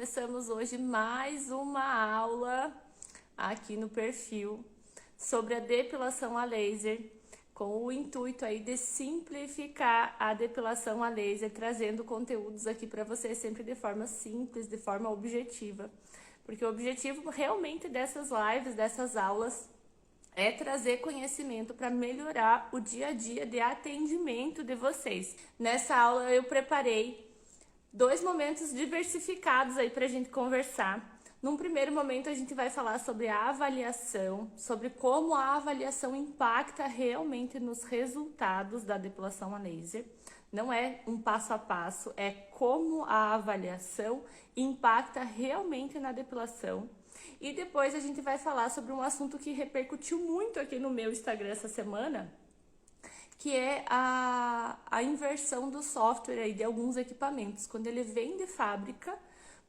começamos hoje mais uma aula aqui no perfil sobre a depilação a laser, com o intuito aí de simplificar a depilação a laser, trazendo conteúdos aqui para você sempre de forma simples, de forma objetiva. Porque o objetivo realmente dessas lives, dessas aulas, é trazer conhecimento para melhorar o dia a dia de atendimento de vocês. Nessa aula eu preparei 2 momentos diversificados aí para a gente conversar. Num primeiro momento a gente vai falar sobre a avaliação, sobre como a avaliação impacta realmente nos resultados da depilação a laser. Não é um passo a passo, é como a avaliação impacta realmente na depilação. E depois a gente vai falar sobre um assunto que repercutiu muito aqui no meu Instagram essa semana, que é a inversão do software aí de alguns equipamentos, quando ele vem de fábrica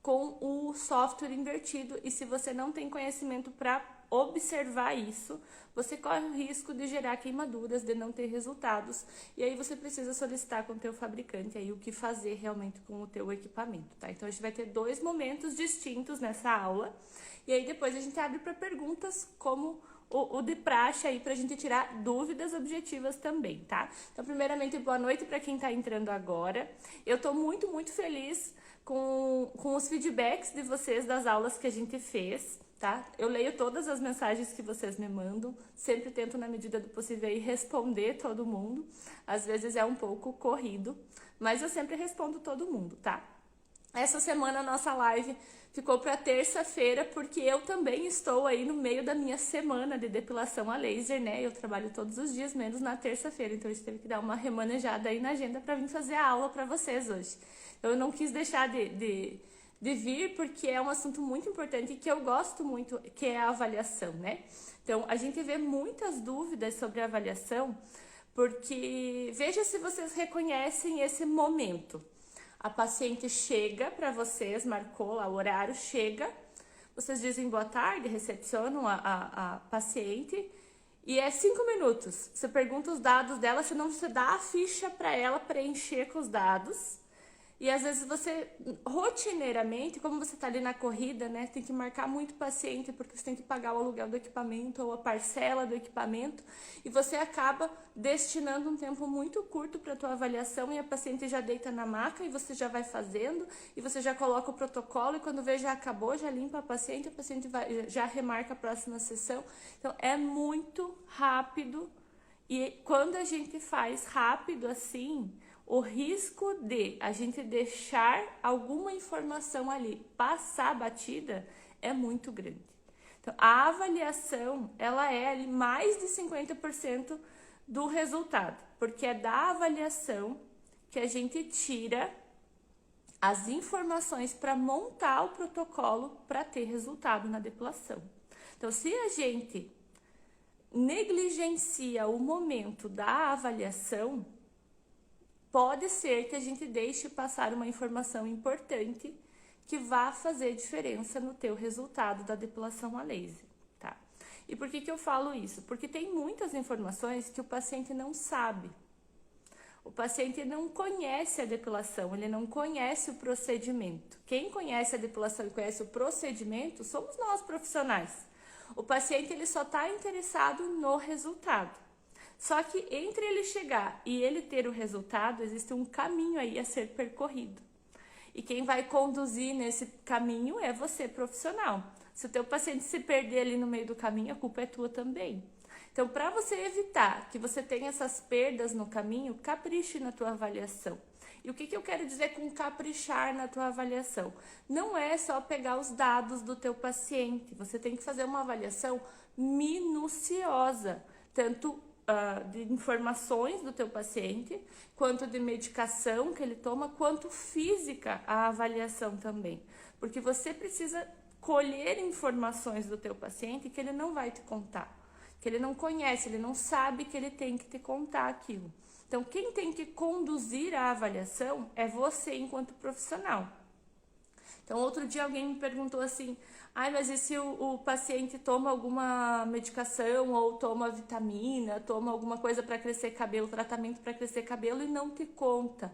com o software invertido, e se você não tem conhecimento para observar isso, você corre o risco de gerar queimaduras, de não ter resultados, e aí você precisa solicitar com o teu fabricante aí o que fazer realmente com o teu equipamento, tá? Então a gente vai ter 2 momentos distintos nessa aula, e aí depois a gente abre para perguntas como o de praxe aí, pra gente tirar dúvidas objetivas também, tá? Então, primeiramente, boa noite para quem tá entrando agora. Eu tô muito feliz com os feedbacks de vocês das aulas que a gente fez, tá? Eu leio todas as mensagens que vocês me mandam, sempre tento, na medida do possível, aí, responder todo mundo. Às vezes é um pouco corrido, mas eu sempre respondo todo mundo, tá? Essa semana a nossa live ficou para terça-feira, porque eu também estou aí no meio da minha semana de depilação a laser, né? Eu trabalho todos os dias, menos na terça-feira, então a gente teve que dar uma remanejada aí na agenda para vir fazer a aula para vocês hoje. Então eu não quis deixar de vir, porque é um assunto muito importante e que eu gosto muito, que é a avaliação, né? Então a gente vê muitas dúvidas sobre a avaliação, porque veja se vocês reconhecem esse momento. A paciente chega para vocês, marcou lá o horário, chega, vocês dizem boa tarde, recepcionam a paciente, e é 5 minutos. Você pergunta os dados dela, senão você dá a ficha para ela preencher com os dados. E às vezes você, rotineiramente, como você está ali na corrida, né, tem que marcar muito paciente, porque você tem que pagar o aluguel do equipamento ou a parcela do equipamento, e você acaba destinando um tempo muito curto para a tua avaliação, e a paciente já deita na maca e você já vai fazendo, e você já coloca o protocolo, e quando vê já acabou, já limpa a paciente vai, já remarca a próxima sessão. Então é muito rápido, e quando a gente faz rápido assim, o risco de a gente deixar alguma informação ali passar batida é muito grande. Então, a avaliação, ela é ali mais de 50% do resultado, porque é da avaliação que a gente tira as informações para montar o protocolo para ter resultado na depilação. Então, se a gente negligencia o momento da avaliação, pode ser que a gente deixe passar uma informação importante que vá fazer diferença no teu resultado da depilação a laser, tá? E por que eu falo isso? Porque tem muitas informações que o paciente não sabe. O paciente não conhece a depilação, ele não conhece o procedimento. Quem conhece a depilação e conhece o procedimento somos nós, profissionais. O paciente ele só está interessado no resultado. Só que entre ele chegar e ele ter o resultado, existe um caminho aí a ser percorrido. E quem vai conduzir nesse caminho é você, profissional. Se o teu paciente se perder ali no meio do caminho, a culpa é tua também. Então, para você evitar que você tenha essas perdas no caminho, capriche na tua avaliação. E o que eu quero dizer com caprichar na tua avaliação? Não é só pegar os dados do teu paciente. Você tem que fazer uma avaliação minuciosa, tanto de informações do teu paciente, quanto de medicação que ele toma, quanto física a avaliação também. Porque você precisa colher informações do teu paciente que ele não vai te contar, que ele não conhece, ele não sabe que ele tem que te contar aquilo. Então, quem tem que conduzir a avaliação é você enquanto profissional. Então, outro dia alguém me perguntou assim, mas e se o paciente toma alguma medicação ou toma vitamina, toma alguma coisa para crescer cabelo, tratamento para crescer cabelo e não te conta?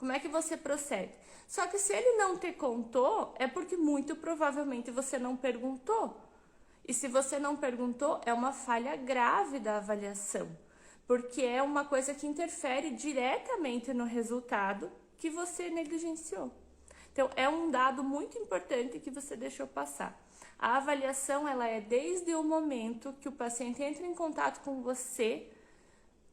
Como é que você procede? Só que se ele não te contou, é porque muito provavelmente você não perguntou. E se você não perguntou, é uma falha grave da avaliação, porque é uma coisa que interfere diretamente no resultado que você negligenciou. Então, é um dado muito importante que você deixou passar. A avaliação, ela é desde o momento que o paciente entra em contato com você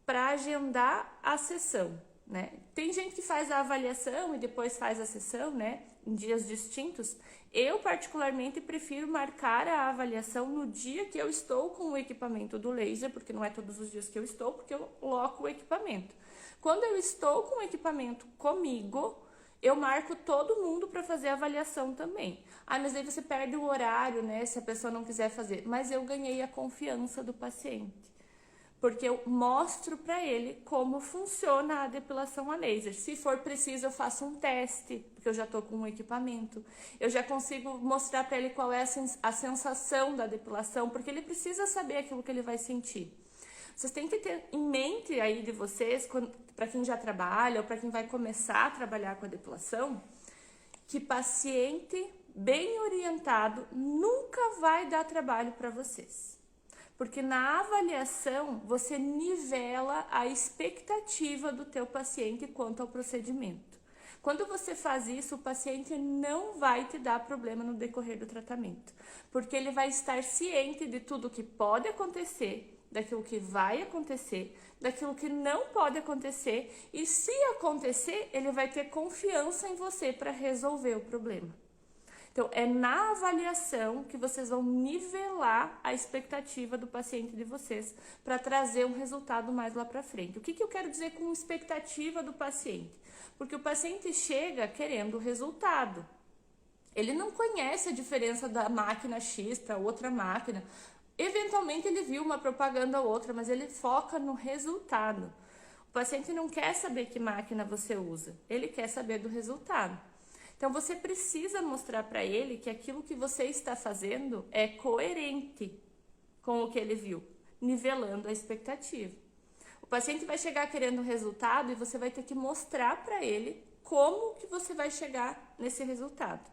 para agendar a sessão, né? Tem gente que faz a avaliação e depois faz a sessão, né? Em dias distintos. Eu, particularmente, prefiro marcar a avaliação no dia que eu estou com o equipamento do laser, porque não é todos os dias que eu estou, porque eu coloco o equipamento. Quando eu estou com o equipamento comigo, eu marco todo mundo para fazer a avaliação também. Mas aí você perde o horário, né? Se a pessoa não quiser fazer. Mas eu ganhei a confiança do paciente, porque eu mostro para ele como funciona a depilação a laser. Se for preciso, eu faço um teste, porque eu já estou com um equipamento. Eu já consigo mostrar para ele qual é a sensação da depilação, porque ele precisa saber aquilo que ele vai sentir. Vocês têm que ter em mente aí de vocês, para quem já trabalha ou para quem vai começar a trabalhar com a depilação, que paciente bem orientado nunca vai dar trabalho para vocês. Porque na avaliação, você nivela a expectativa do teu paciente quanto ao procedimento. Quando você faz isso, o paciente não vai te dar problema no decorrer do tratamento. Porque ele vai estar ciente de tudo que pode acontecer, daquilo que vai acontecer, daquilo que não pode acontecer. E se acontecer, ele vai ter confiança em você para resolver o problema. Então, é na avaliação que vocês vão nivelar a expectativa do paciente de vocês para trazer um resultado mais lá para frente. O que eu quero dizer com expectativa do paciente? Porque o paciente chega querendo o resultado. Ele não conhece a diferença da máquina X para outra máquina. Eventualmente ele viu uma propaganda ou outra, mas ele foca no resultado. O paciente não quer saber que máquina você usa, ele quer saber do resultado. Então, você precisa mostrar para ele que aquilo que você está fazendo é coerente com o que ele viu, nivelando a expectativa. O paciente vai chegar querendo um resultado e você vai ter que mostrar para ele como que você vai chegar nesse resultado.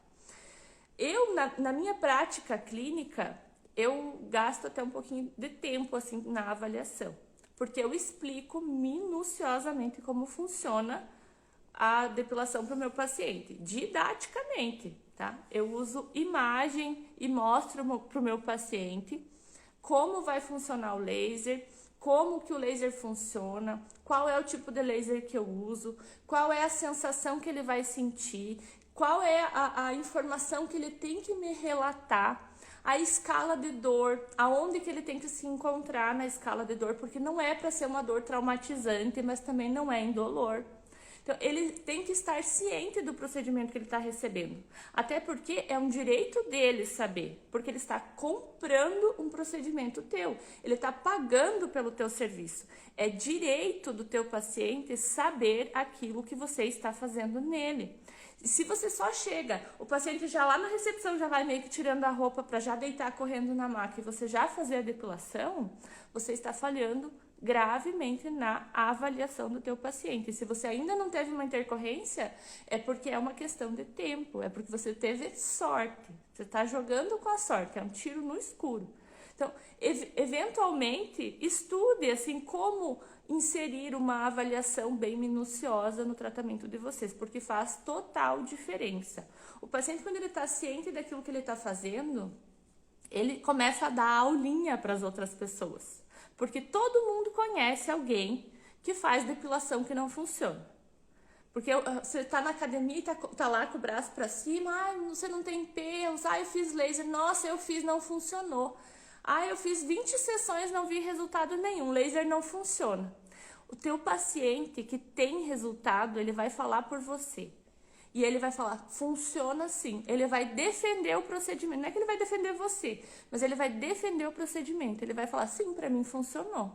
Eu, na minha prática clínica, eu gasto até um pouquinho de tempo assim na avaliação, porque eu explico minuciosamente como funciona a depilação para o meu paciente, didaticamente, tá? Eu uso imagem e mostro para o meu paciente como vai funcionar o laser, como que o laser funciona, qual é o tipo de laser que eu uso, qual é a sensação que ele vai sentir, qual é a informação que ele tem que me relatar, a escala de dor, aonde que ele tem que se encontrar na escala de dor, porque não é para ser uma dor traumatizante, mas também não é indolor. Então, ele tem que estar ciente do procedimento que ele está recebendo. Até porque é um direito dele saber, porque ele está comprando um procedimento teu. Ele está pagando pelo teu serviço. É direito do teu paciente saber aquilo que você está fazendo nele. E se você só chega, o paciente já lá na recepção já vai meio que tirando a roupa para já deitar correndo na maca e você já fazer a depilação, você está falhando gravemente na avaliação do teu paciente. E se você ainda não teve uma intercorrência, é porque é uma questão de tempo, é porque você teve sorte. Você está jogando com a sorte, é um tiro no escuro. Então, eventualmente, estude assim como inserir uma avaliação bem minuciosa no tratamento de vocês, porque faz total diferença. O paciente, quando ele está ciente daquilo que ele está fazendo, ele começa a dar aulinha para as outras pessoas. Porque todo mundo conhece alguém que faz depilação que não funciona. Porque você tá na academia e tá lá com o braço para cima, você não tem pelos, eu fiz laser, nossa, eu fiz, não funcionou. Eu fiz 20 sessões, não vi resultado nenhum, laser não funciona. O teu paciente que tem resultado, ele vai falar por você. E ele vai falar, funciona sim. Ele vai defender o procedimento. Não é que ele vai defender você, mas ele vai defender o procedimento. Ele vai falar, sim, para mim funcionou.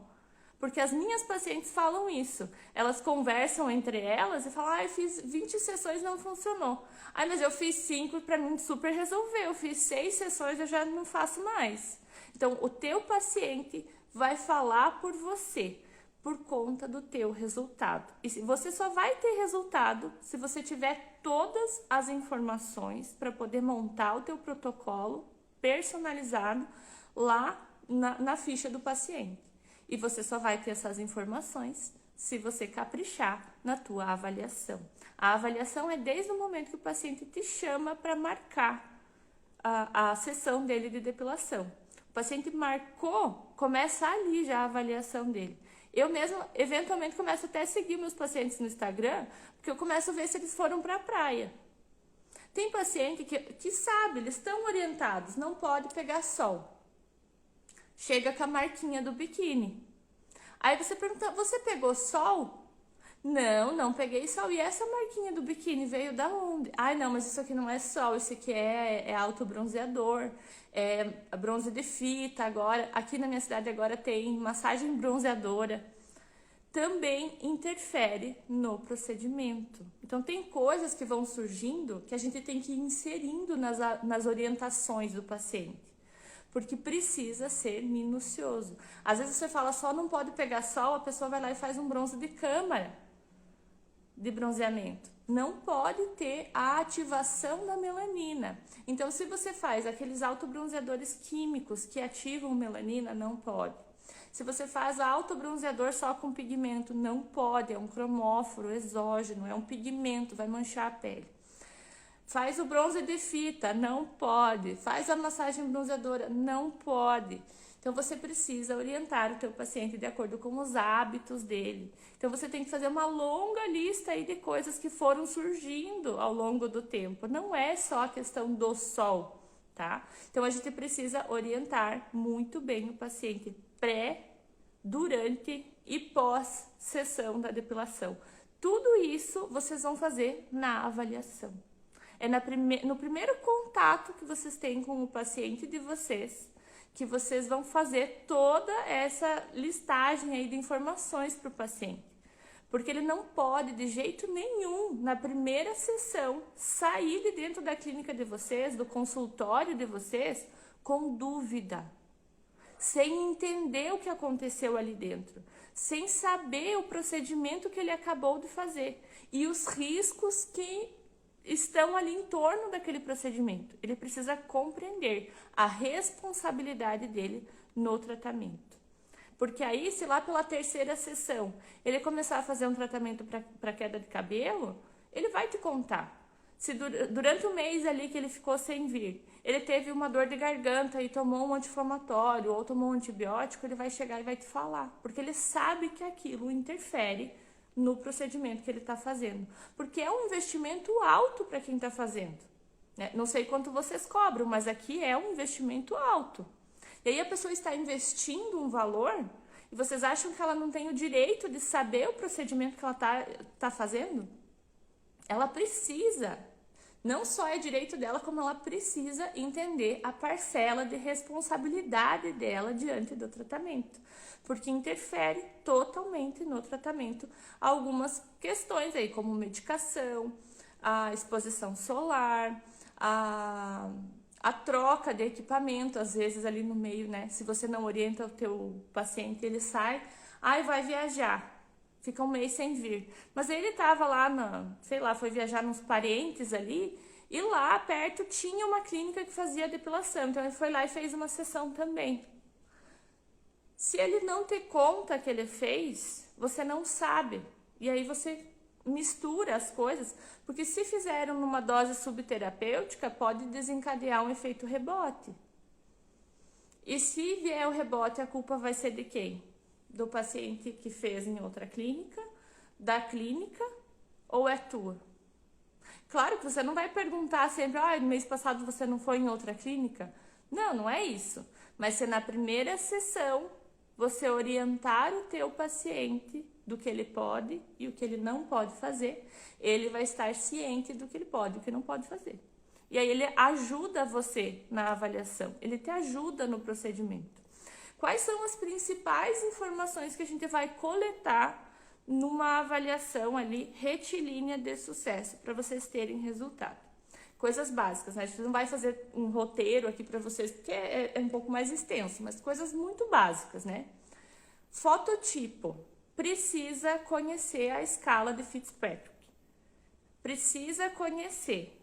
Porque as minhas pacientes falam isso. Elas conversam entre elas e falam, eu fiz 20 sessões e não funcionou. Mas eu fiz 5 e para mim super resolveu. Eu fiz 6 sessões e eu já não faço mais. Então, o teu paciente vai falar por você. por conta do teu resultado. E você só vai ter resultado se você tiver todas as informações para poder montar o teu protocolo personalizado lá na ficha do paciente. E você só vai ter essas informações se você caprichar na tua avaliação. A avaliação é desde o momento que o paciente te chama para marcar a sessão dele de depilação. O paciente marcou, começa ali já a avaliação dele. Eu mesma, eventualmente, começo até a seguir meus pacientes no Instagram, porque eu começo a ver se eles foram para a praia. Tem paciente que sabe, eles estão orientados, não pode pegar sol. Chega com a marquinha do biquíni. Aí você pergunta, você pegou sol? Não peguei sol. E essa marquinha do biquíni veio da onde? Ai, não, mas isso aqui não é sol, isso aqui é autobronzeador, é bronze de fita agora. Aqui na minha cidade agora tem massagem bronzeadora. Também interfere no procedimento. Então, tem coisas que vão surgindo que a gente tem que ir inserindo nas orientações do paciente, porque precisa ser minucioso. Às vezes você fala só não pode pegar sol, a pessoa vai lá e faz um bronze de câmara, de bronzeamento. Não pode ter a ativação da melanina. Então, se você faz aqueles autobronzeadores químicos que ativam melanina, não pode. Se você faz autobronzeador só com pigmento, não pode. É um cromóforo exógeno, é um pigmento, vai manchar a pele. Faz o bronze de fita, não pode. Faz a massagem bronzeadora, não pode. Então, você precisa orientar o teu paciente de acordo com os hábitos dele. Então, você tem que fazer uma longa lista aí de coisas que foram surgindo ao longo do tempo. Não é só a questão do sol, tá? Então, a gente precisa orientar muito bem o paciente pré, durante e pós-sessão da depilação. Tudo isso vocês vão fazer na avaliação. É no primeiro contato que vocês têm com o paciente de vocês, que vocês vão fazer toda essa listagem aí de informações para o paciente. Porque ele não pode, de jeito nenhum, na primeira sessão, sair de dentro da clínica de vocês, do consultório de vocês, com dúvida, sem entender o que aconteceu ali dentro, sem saber o procedimento que ele acabou de fazer e os riscos que estão ali em torno daquele procedimento. Ele precisa compreender a responsabilidade dele no tratamento. Porque aí, se lá pela terceira sessão ele começar a fazer um tratamento para queda de cabelo, ele vai te contar. Se durante o mês ali que ele ficou sem vir, ele teve uma dor de garganta e tomou um anti-inflamatório ou tomou um antibiótico, ele vai chegar e vai te falar. Porque ele sabe que aquilo interfere no procedimento que ele está fazendo. Porque é um investimento alto para quem está fazendo, né? Não sei quanto vocês cobram, mas aqui é um investimento alto. E aí a pessoa está investindo um valor e vocês acham que ela não tem o direito de saber o procedimento que ela tá fazendo? Ela precisa. Não só é direito dela, como ela precisa entender a parcela de responsabilidade dela diante do tratamento. Porque interfere totalmente no tratamento algumas questões aí, como medicação, a exposição solar, a troca de equipamento, às vezes ali no meio, né? Se você não orienta o teu paciente, ele sai, vai viajar, fica um mês sem vir. Mas ele tava lá, foi viajar nos parentes ali, e lá perto tinha uma clínica que fazia depilação, então ele foi lá e fez uma sessão também. Se ele não ter conta que ele fez, você não sabe. E aí você mistura as coisas, porque se fizeram numa dose subterapêutica, pode desencadear um efeito rebote. E se vier o rebote, a culpa vai ser de quem? Do paciente que fez em outra clínica, da clínica, ou é tua? Claro que você não vai perguntar sempre, no mês passado você não foi em outra clínica? Não, não é isso. Mas se na primeira sessão você orientar o teu paciente do que ele pode e o que ele não pode fazer, ele vai estar ciente do que ele pode e o que não pode fazer. E aí ele ajuda você na avaliação, ele te ajuda no procedimento. Quais são as principais informações que a gente vai coletar numa avaliação ali retilínea de sucesso para vocês terem resultado? Coisas básicas, né? A gente não vai fazer um roteiro aqui para vocês porque é um pouco mais extenso, mas coisas muito básicas, né? Fototipo. precisa conhecer a escala de Fitzpatrick. Precisa conhecer.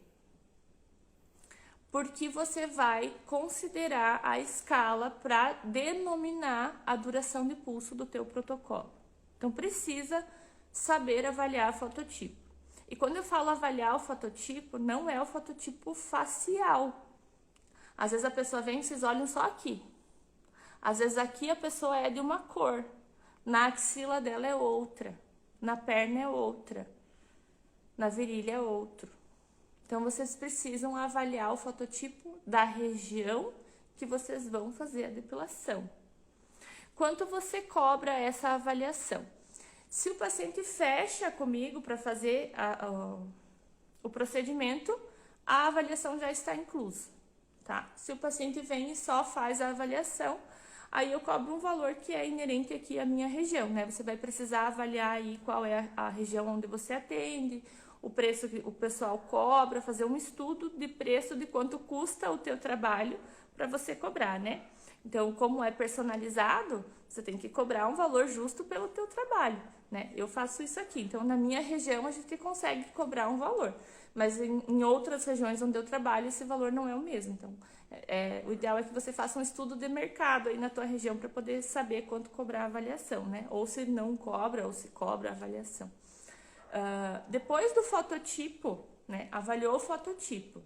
Porque você vai considerar a escala para denominar a duração de pulso do teu protocolo. Então, precisa saber avaliar fototipo. E quando eu falo avaliar o fototipo, não é o fototipo facial. Às vezes a pessoa vem e vocês olham só aqui. Às vezes aqui a pessoa é de uma cor, na axila dela é outra, na perna é outra, na virilha é outro. Então, vocês precisam avaliar o fototipo da região que vocês vão fazer a depilação. Quanto você cobra essa avaliação? Se o paciente fecha comigo para fazer o procedimento, a avaliação já está inclusa, tá? Se o paciente vem e só faz a avaliação, aí eu cobro um valor que é inerente aqui à minha região, né? Você vai precisar avaliar aí qual é a região onde você atende, o preço que o pessoal cobra, fazer um estudo de preço de quanto custa o teu trabalho para você cobrar, né? Então, como é personalizado, você tem que cobrar um valor justo pelo teu trabalho, né? Eu faço isso aqui, então na minha região a gente consegue cobrar um valor, mas em outras regiões onde eu trabalho esse valor não é o mesmo. Então, o ideal é que você faça um estudo de mercado aí na tua região para poder saber quanto cobrar a avaliação, né? Ou se não cobra, ou se cobra a avaliação. Depois do fototipo, né, avaliou o fototipo,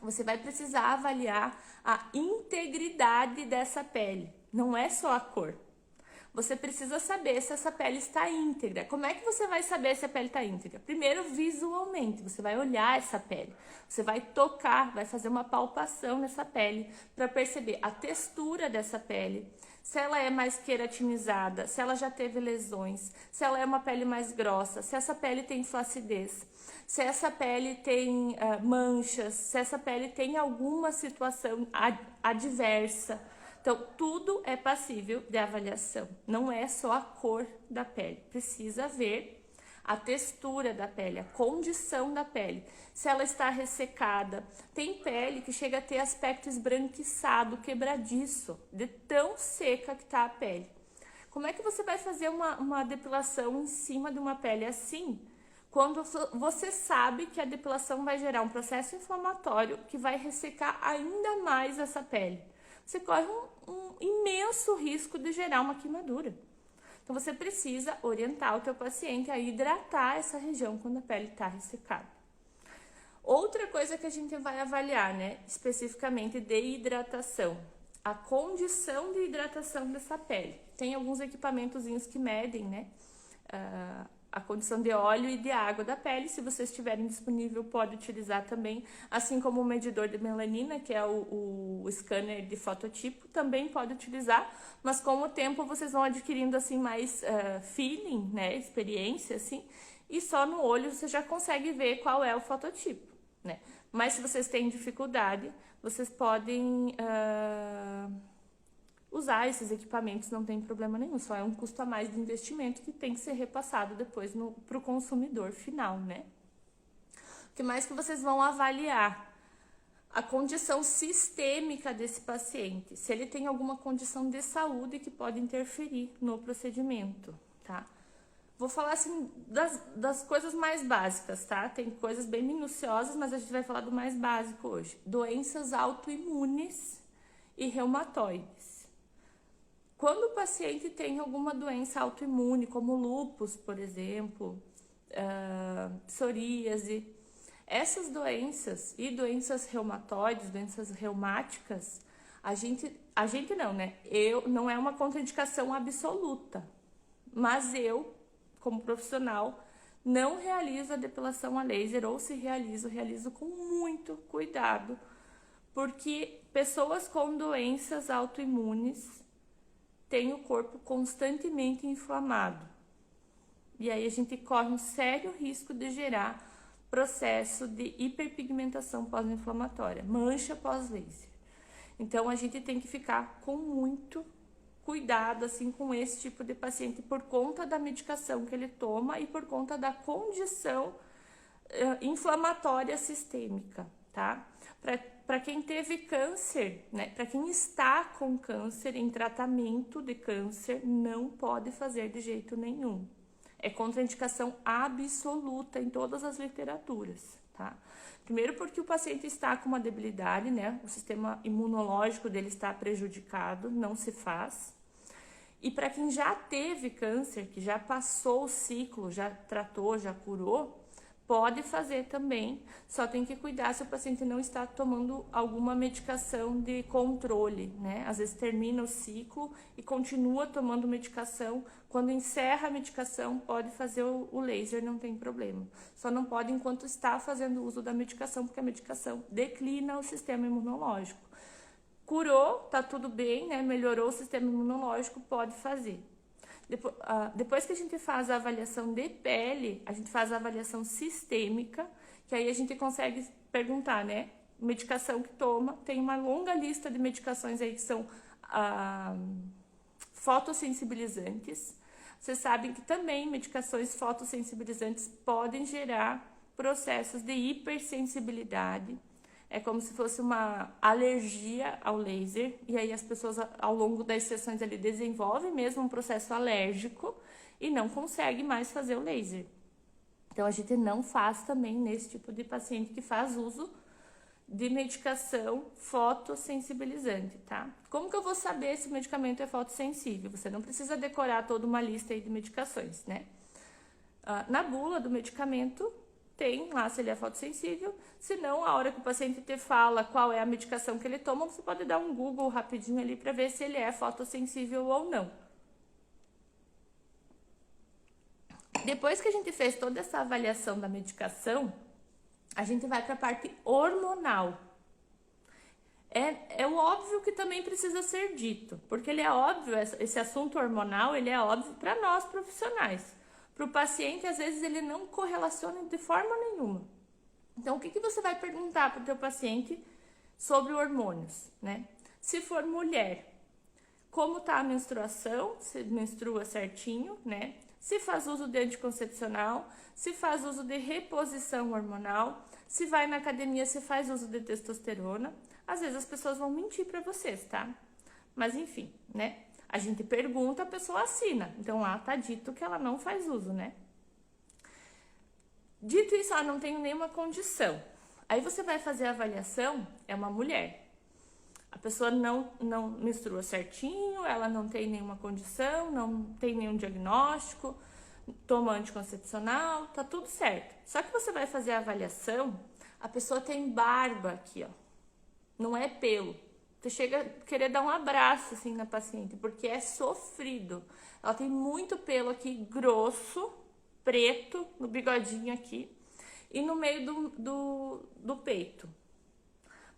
você vai precisar avaliar a integridade dessa pele, não é só a cor. Você precisa saber se essa pele está íntegra. Como é que você vai saber se a pele está íntegra? Primeiro, visualmente, você vai olhar essa pele, você vai tocar, vai fazer uma palpação nessa pele para perceber a textura dessa pele, se ela é mais queratinizada, se ela já teve lesões, se ela é uma pele mais grossa, se essa pele tem flacidez, se essa pele tem manchas, se essa pele tem alguma situação adversa. Então, tudo é passível de avaliação, não é só a cor da pele, precisa ver a textura da pele, a condição da pele, se ela está ressecada. Tem pele que chega a ter aspecto esbranquiçado, quebradiço, de tão seca que está a pele. Como é que você vai fazer uma depilação em cima de uma pele assim, quando você sabe que a depilação vai gerar um processo inflamatório que vai ressecar ainda mais essa pele? Você corre um imenso risco de gerar uma queimadura. Então, você precisa orientar o teu paciente a hidratar essa região quando a pele está ressecada. Outra coisa que a gente vai avaliar, né, especificamente de hidratação, a condição de hidratação dessa pele. Tem alguns equipamentozinhos que medem, né, a condição de óleo e de água da pele. Se vocês tiverem disponível, pode utilizar também, assim como o medidor de melanina, que é o scanner de fototipo, também pode utilizar, mas com o tempo vocês vão adquirindo assim mais feeling, né, experiência assim, e só no olho você já consegue ver qual é o fototipo, né? Mas se vocês têm dificuldade, vocês podem usar esses equipamentos, não tem problema nenhum, só é um custo a mais de investimento que tem que ser repassado depois para o consumidor final, né? O que mais que vocês vão avaliar? A condição sistêmica desse paciente, se ele tem alguma condição de saúde que pode interferir no procedimento, tá? Vou falar assim das coisas mais básicas, tá? Tem coisas bem minuciosas, mas a gente vai falar do mais básico hoje. Doenças autoimunes e reumatoides. Quando o paciente tem alguma doença autoimune, como lúpus, por exemplo, psoríase, essas doenças e doenças reumatoides, doenças reumáticas, a gente não, né? Não é uma contraindicação absoluta, mas eu, como profissional, não realizo a depilação a laser, ou se realizo com muito cuidado, porque pessoas com doenças autoimunes têm o corpo constantemente inflamado. E aí a gente corre um sério risco de gerar processo de hiperpigmentação pós-inflamatória, mancha pós-laser. Então a gente tem que ficar com muito cuidado assim com esse tipo de paciente por conta da medicação que ele toma e por conta da condição inflamatória sistêmica, tá? para quem teve câncer, né? Para quem está com câncer, em tratamento de câncer, não pode fazer de jeito nenhum. É contraindicação absoluta em todas as literaturas, tá? Primeiro porque o paciente está com uma debilidade, né? O sistema imunológico dele está prejudicado, não se faz. E para quem já teve câncer, que já passou o ciclo, já tratou, já curou, pode fazer também, só tem que cuidar se o paciente não está tomando alguma medicação de controle, né? Às vezes termina o ciclo e continua tomando medicação. Quando encerra a medicação, pode fazer o laser, não tem problema. Só não pode enquanto está fazendo uso da medicação, porque a medicação declina o sistema imunológico. Curou, tá tudo bem, né? Melhorou o sistema imunológico, pode fazer. Depois que a gente faz a avaliação de pele, a gente faz a avaliação sistêmica, que aí a gente consegue perguntar, né? Medicação que toma, tem uma longa lista de medicações aí que são fotossensibilizantes. Vocês sabem que também medicações fotossensibilizantes podem gerar processos de hipersensibilidade. É como se fosse uma alergia ao laser, e aí as pessoas ao longo das sessões ali desenvolvem mesmo um processo alérgico e não conseguem mais fazer o laser. Então a gente não faz também nesse tipo de paciente que faz uso de medicação fotossensibilizante, tá? Como que eu vou saber se o medicamento é fotossensível? Você não precisa decorar toda uma lista aí de medicações, né? Na bula do medicamento tem lá se ele é fotossensível, se não, a hora que o paciente te fala qual é a medicação que ele toma, você pode dar um Google rapidinho ali para ver se ele é fotossensível ou não. Depois que a gente fez toda essa avaliação da medicação, a gente vai para a parte hormonal. É o óbvio que também precisa ser dito, porque ele é óbvio, esse assunto hormonal, ele é óbvio para nós profissionais. Para o paciente, às vezes, ele não correlaciona de forma nenhuma. Então, o que você vai perguntar para o teu paciente sobre hormônios, né? Se for mulher, como está a menstruação, se menstrua certinho, né? Se faz uso de anticoncepcional, se faz uso de reposição hormonal, se vai na academia, se faz uso de testosterona. Às vezes as pessoas vão mentir para vocês, tá? Mas enfim, né? A gente pergunta, a pessoa assina. Então lá tá dito que ela não faz uso, né? Dito isso, não tenho nenhuma condição. Aí você vai fazer a avaliação, é uma mulher. A pessoa não menstrua certinho, ela não tem nenhuma condição, não tem nenhum diagnóstico, toma anticoncepcional, tá tudo certo. Só que você vai fazer a avaliação, a pessoa tem barba aqui, ó. Não é pelo. Você chega a querer dar um abraço assim na paciente, porque é sofrido. Ela tem muito pelo aqui grosso, preto, no bigodinho aqui e no meio do peito.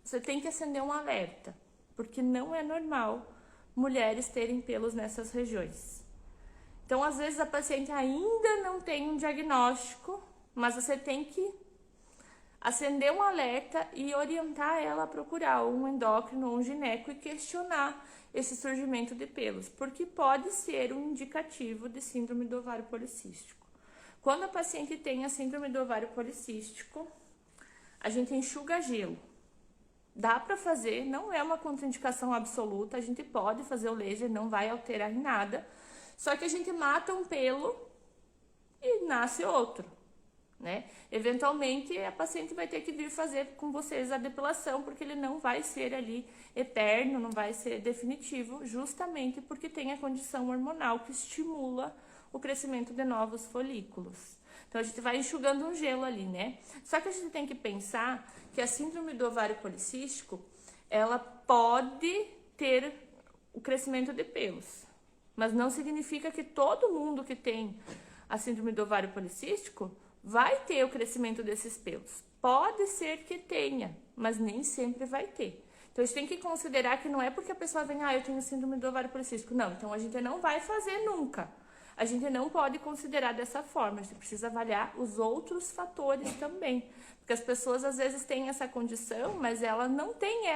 Você tem que acender um alerta, porque não é normal mulheres terem pelos nessas regiões. Então, às vezes, a paciente ainda não tem um diagnóstico, mas você tem que acender um alerta e orientar ela a procurar um endócrino ou um gineco e questionar esse surgimento de pelos, porque pode ser um indicativo de síndrome do ovário policístico. Quando a paciente tem a síndrome do ovário policístico, a gente enxuga gelo. Dá para fazer, não é uma contraindicação absoluta, a gente pode fazer o laser, não vai alterar em nada, só que a gente mata um pelo e nasce outro, né? Eventualmente a paciente vai ter que vir fazer com vocês a depilação, porque ele não vai ser ali eterno, não vai ser definitivo, justamente porque tem a condição hormonal que estimula o crescimento de novos folículos. Então a gente vai enxugando um gelo ali, né? Só que a gente tem que pensar que a síndrome do ovário policístico, ela pode ter o crescimento de pelos, mas não significa que todo mundo que tem a síndrome do ovário policístico vai ter o crescimento desses pelos. Pode ser que tenha, mas nem sempre vai ter. Então a gente tem que considerar que não é porque a pessoa vem, eu tenho síndrome do ovário policístico. Não, então a gente não vai fazer nunca. A gente não pode considerar dessa forma, a gente precisa avaliar os outros fatores também. Porque as pessoas às vezes têm essa condição, mas ela não tem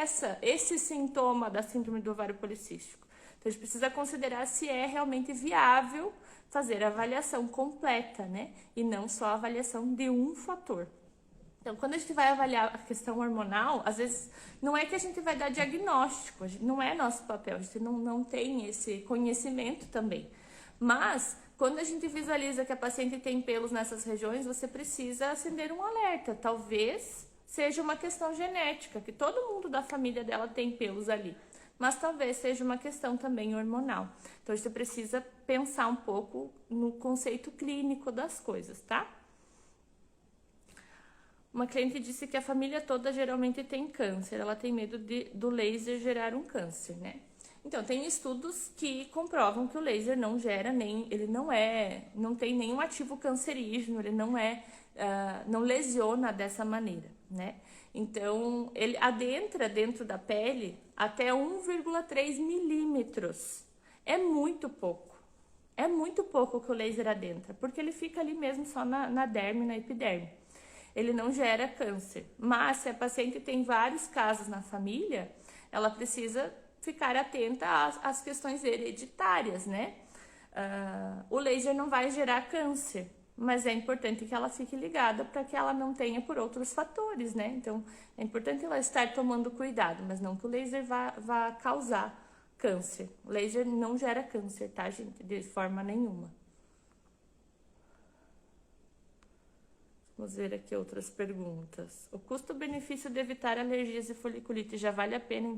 esse sintoma da síndrome do ovário policístico. Então a gente precisa considerar se é realmente viável fazer a avaliação completa, né? E não só a avaliação de um fator. Então, quando a gente vai avaliar a questão hormonal, às vezes não é que a gente vai dar diagnóstico, não é nosso papel, a gente não tem esse conhecimento também. Mas, quando a gente visualiza que a paciente tem pelos nessas regiões, você precisa acender um alerta. Talvez seja uma questão genética, que todo mundo da família dela tem pelos ali. Mas talvez seja uma questão também hormonal. Então, você precisa pensar um pouco no conceito clínico das coisas, tá? Uma cliente disse que a família toda geralmente tem câncer. Ela tem medo do laser gerar um câncer, né? Então, tem estudos que comprovam que o laser não gera não tem nenhum ativo cancerígeno, ele não lesiona dessa maneira, né? Então, ele adentra dentro da pele até 1,3 milímetros. É muito pouco. É muito pouco que o laser adentra, porque ele fica ali mesmo só na derme, na epiderme. Ele não gera câncer. Mas se a paciente tem vários casos na família, ela precisa ficar atenta às questões hereditárias, né? O laser não vai gerar câncer, mas é importante que ela fique ligada para que ela não tenha por outros fatores, né? Então, é importante ela estar tomando cuidado, mas não que o laser vá causar câncer. O laser não gera câncer, tá, gente? De forma nenhuma. Vamos ver aqui outras perguntas. O custo-benefício de evitar alergias e foliculite já vale a pena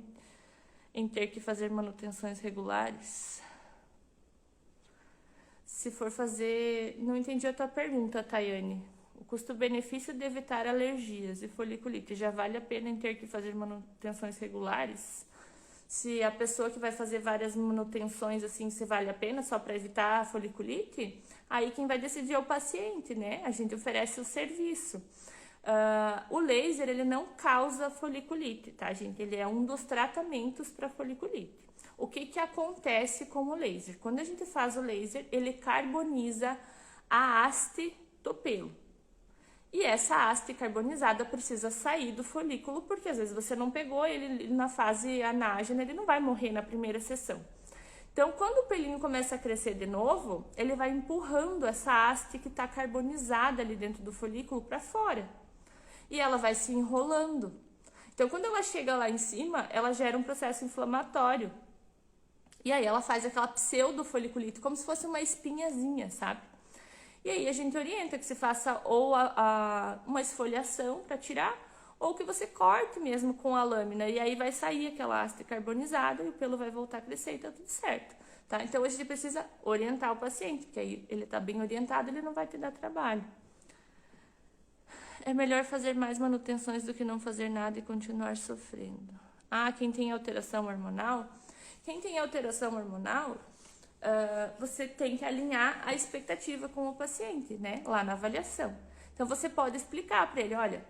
em ter que fazer manutenções regulares? Se for fazer... Não entendi a tua pergunta, Tayane. O custo-benefício de evitar alergias e foliculite já vale a pena em ter que fazer manutenções regulares? Se a pessoa que vai fazer várias manutenções, assim, se vale a pena só para evitar a foliculite, aí quem vai decidir é o paciente, né? A gente oferece o serviço. O laser, ele não causa foliculite, tá, gente? Ele é um dos tratamentos para foliculite. O que acontece com o laser? Quando a gente faz o laser, ele carboniza a haste do pelo. E essa haste carbonizada precisa sair do folículo, porque às vezes você não pegou ele na fase anágena, ele não vai morrer na primeira sessão. Então, quando o pelinho começa a crescer de novo, ele vai empurrando essa haste que está carbonizada ali dentro do folículo para fora. E ela vai se enrolando. Então, quando ela chega lá em cima, ela gera um processo inflamatório. E aí ela faz aquela pseudofoliculite, como se fosse uma espinhazinha, sabe? E aí a gente orienta que se faça ou uma esfoliação para tirar, ou que você corte mesmo com a lâmina, e aí vai sair aquela haste carbonizada e o pelo vai voltar a crescer e tá tudo certo, tá? Então a gente precisa orientar o paciente, porque aí ele tá bem orientado, ele não vai te dar trabalho. É melhor fazer mais manutenções do que não fazer nada e continuar sofrendo. Quem tem alteração hormonal? Quem tem alteração hormonal... você tem que alinhar a expectativa com o paciente, né? Lá na avaliação. Então, você pode explicar para ele, olha,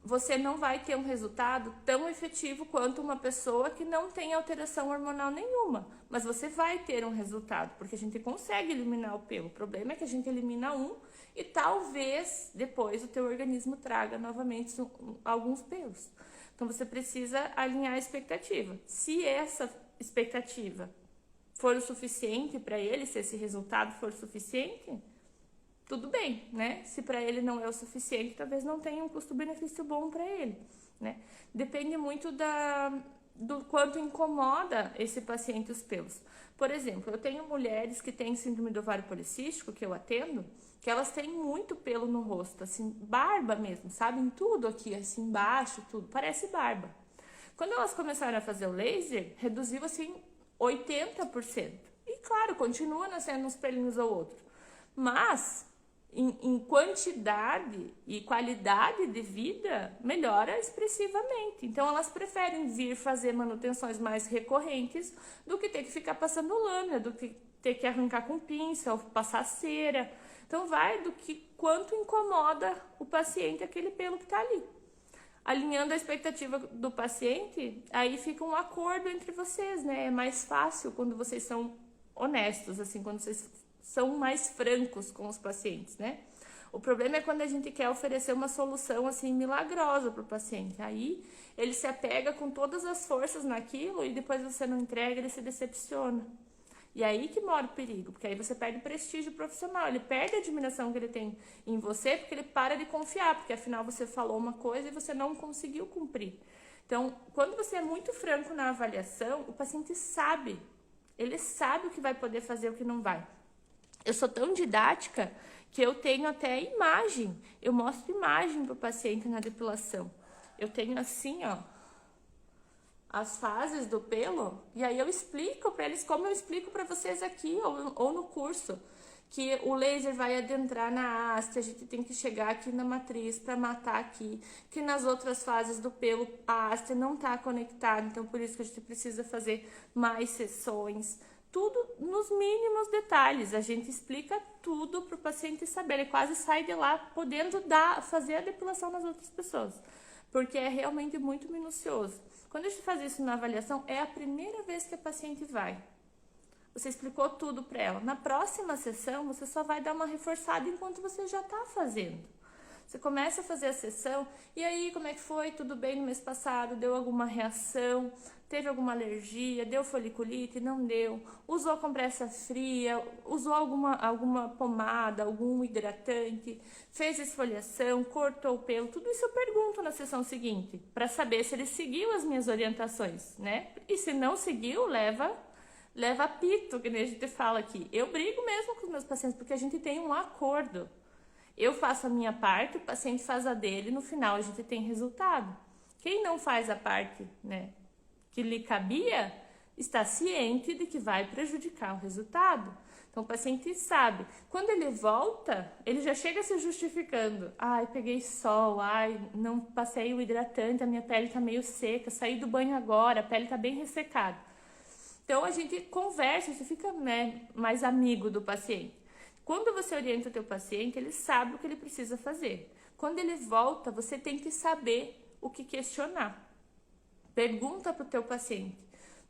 você não vai ter um resultado tão efetivo quanto uma pessoa que não tem alteração hormonal nenhuma, mas você vai ter um resultado, porque a gente consegue eliminar o pelo. O problema é que a gente elimina um e talvez depois o teu organismo traga novamente alguns pelos. Então, você precisa alinhar a expectativa. Se essa expectativa for o suficiente para ele, se esse resultado for suficiente, tudo bem, né? Se para ele não é o suficiente, talvez não tenha um custo-benefício bom para ele, né? Depende muito do quanto incomoda esse paciente os pelos. Por exemplo, eu tenho mulheres que têm síndrome do ovário policístico, que eu atendo, que elas têm muito pelo no rosto, assim, barba mesmo, sabe? Em tudo aqui, assim, embaixo, tudo, parece barba. Quando elas começaram a fazer o laser, reduziu, assim, 80%. E claro, continua nascendo uns pelinhos ou outros. Mas, em quantidade e qualidade de vida, melhora expressivamente. Então, elas preferem vir fazer manutenções mais recorrentes do que ter que ficar passando lâmina, do que ter que arrancar com pinça ou passar cera. Então, vai do que quanto incomoda o paciente aquele pelo que está ali. Alinhando a expectativa do paciente, aí fica um acordo entre vocês, né? É mais fácil quando vocês são honestos, assim, quando vocês são mais francos com os pacientes, né? O problema é quando a gente quer oferecer uma solução, assim, milagrosa para o paciente. Aí ele se apega com todas as forças naquilo e depois você não entrega, ele se decepciona. E aí que mora o perigo, porque aí você perde o prestígio profissional, ele perde a admiração que ele tem em você, porque ele para de confiar, porque afinal você falou uma coisa e você não conseguiu cumprir. Então, quando você é muito franco na avaliação, o paciente sabe, ele sabe o que vai poder fazer e o que não vai. Eu sou tão didática que eu tenho até imagem, eu mostro imagem para o paciente na depilação. Eu tenho assim, ó, as fases do pelo, e aí eu explico para eles como eu explico para vocês aqui ou no curso, que o laser vai adentrar na haste, a gente tem que chegar aqui na matriz para matar aqui, que nas outras fases do pelo a haste não está conectada, então por isso que a gente precisa fazer mais sessões, tudo nos mínimos detalhes, a gente explica tudo para o paciente saber, ele quase sai de lá podendo fazer a depilação nas outras pessoas, porque é realmente muito minucioso. Quando a gente faz isso na avaliação, é a primeira vez que a paciente vai. Você explicou tudo para ela. Na próxima sessão, você só vai dar uma reforçada enquanto você já está fazendo. Você começa a fazer a sessão, e aí, como é que foi? Tudo bem no mês passado? Deu alguma reação? Teve alguma alergia? Deu foliculite? Não deu? Usou compressa fria? Usou alguma pomada? Algum hidratante? Fez esfoliação? Cortou o pelo? Tudo isso eu pergunto na sessão seguinte, para saber se ele seguiu as minhas orientações, né? E se não seguiu, leva apito, que nem a gente fala aqui. Eu brigo mesmo com os meus pacientes, porque a gente tem um acordo. Eu faço a minha parte, o paciente faz a dele, no final a gente tem resultado. Quem não faz a parte, né, que lhe cabia, está ciente de que vai prejudicar o resultado. Então o paciente sabe. Quando ele volta, ele já chega se justificando. Ai, peguei sol, ai, não passei o hidratante, a minha pele está meio seca, saí do banho agora, a pele está bem ressecada. Então a gente conversa, você fica, né, mais amigo do paciente. Quando você orienta o teu paciente, ele sabe o que ele precisa fazer. Quando ele volta, você tem que saber o que questionar. Pergunta para o teu paciente.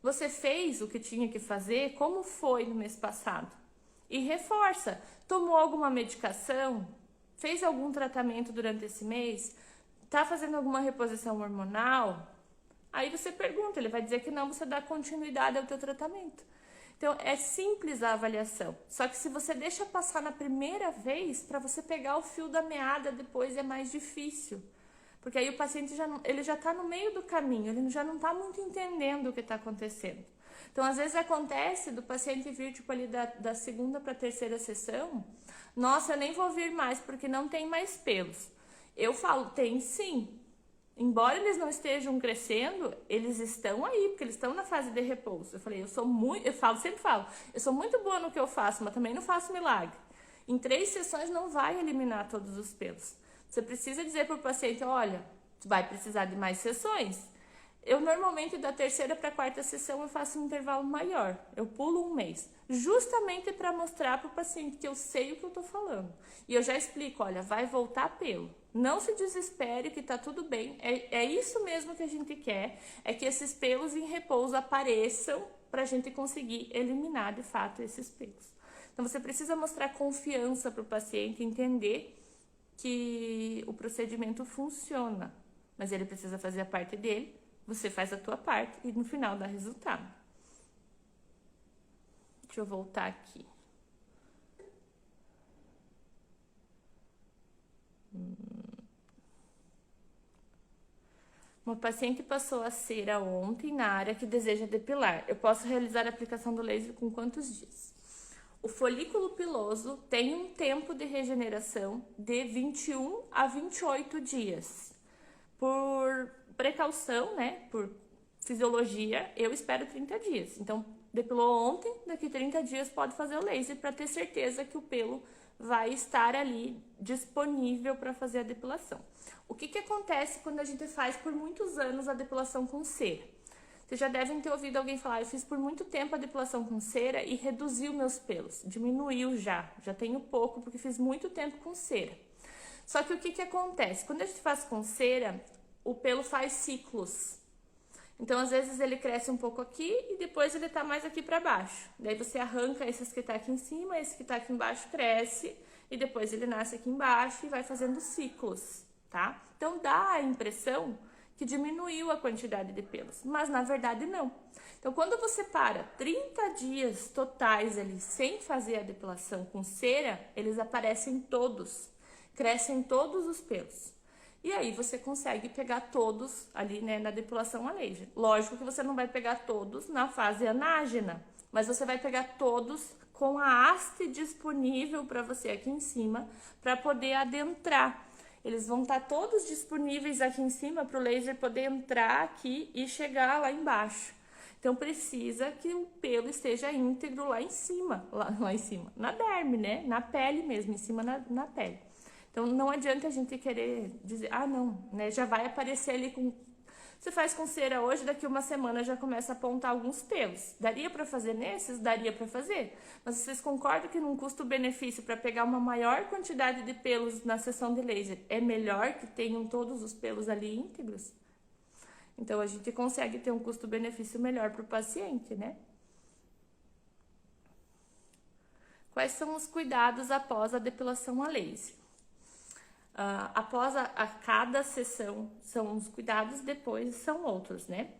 Você fez o que tinha que fazer? Como foi no mês passado? E reforça. Tomou alguma medicação? Fez algum tratamento durante esse mês? Está fazendo alguma reposição hormonal? Aí você pergunta, ele vai dizer que não, você dá continuidade ao teu tratamento. Então, é simples a avaliação. Só que se você deixa passar na primeira vez, para você pegar o fio da meada depois é mais difícil. Porque aí o paciente já está no meio do caminho, ele já não está muito entendendo o que está acontecendo. Então, às vezes acontece do paciente vir tipo ali da segunda para a terceira sessão, nossa, eu nem vou vir mais porque não tem mais pelos. Eu falo, tem sim. Embora eles não estejam crescendo, eles estão aí, porque eles estão na fase de repouso. Eu falei, sempre falo, eu sou muito boa no que eu faço, mas também não faço milagre. Em 3 sessões não vai eliminar todos os pelos. Você precisa dizer para o paciente, olha, tu vai precisar de mais sessões. Eu normalmente da terceira para a quarta sessão eu faço um intervalo maior, eu pulo um mês, justamente para mostrar para o paciente que eu sei o que eu estou falando. E eu já explico, olha, vai voltar pelo. Não se desespere que está tudo bem, é isso mesmo que a gente quer, é que esses pelos em repouso apareçam para a gente conseguir eliminar de fato esses pelos. Então você precisa mostrar confiança para o paciente, entender que o procedimento funciona, mas ele precisa fazer a parte dele, você faz a tua parte e no final dá resultado. Deixa eu voltar aqui. Uma paciente passou a cera ontem na área que deseja depilar. Eu posso realizar a aplicação do laser com quantos dias? O folículo piloso tem um tempo de regeneração de 21 a 28 dias. Por precaução, né, por fisiologia, eu espero 30 dias. Então, depilou ontem, daqui 30 dias pode fazer o laser para ter certeza que o pelo vai estar ali disponível para fazer a depilação. O que acontece quando a gente faz por muitos anos a depilação com cera? Vocês já devem ter ouvido alguém falar, eu fiz por muito tempo a depilação com cera e reduziu meus pelos, diminuiu já tenho pouco porque fiz muito tempo com cera. Só que o que acontece? Quando a gente faz com cera, o pelo faz ciclos. Então, às vezes ele cresce um pouco aqui e depois ele tá mais aqui para baixo. Daí você arranca esses que tá aqui em cima, esse que tá aqui embaixo cresce e depois ele nasce aqui embaixo e vai fazendo ciclos, tá? Então, dá a impressão que diminuiu a quantidade de pelos, mas na verdade não. Então, quando você para 30 dias totais ali sem fazer a depilação com cera, eles aparecem todos, crescem todos os pelos. E aí você consegue pegar todos ali, né, na depilação a laser. Lógico que você não vai pegar todos na fase anágena, mas você vai pegar todos com a haste disponível para você aqui em cima, para poder adentrar. Eles vão estar todos disponíveis aqui em cima para o laser poder entrar aqui e chegar lá embaixo. Então, precisa que o pelo esteja íntegro lá em cima, lá em cima, na derme, né? Na pele mesmo, em cima na pele. Então, não adianta a gente querer dizer, ah, não, né? Já vai aparecer ali com... Você faz com cera hoje, daqui uma semana já começa a apontar alguns pelos. Daria para fazer nesses? Daria para fazer. Mas vocês concordam que num custo-benefício para pegar uma maior quantidade de pelos na sessão de laser é melhor que tenham todos os pelos ali íntegros? Então, a gente consegue ter um custo-benefício melhor para o paciente, né? Quais são os cuidados após a depilação a laser? Após a cada sessão são uns cuidados, depois são outros, né?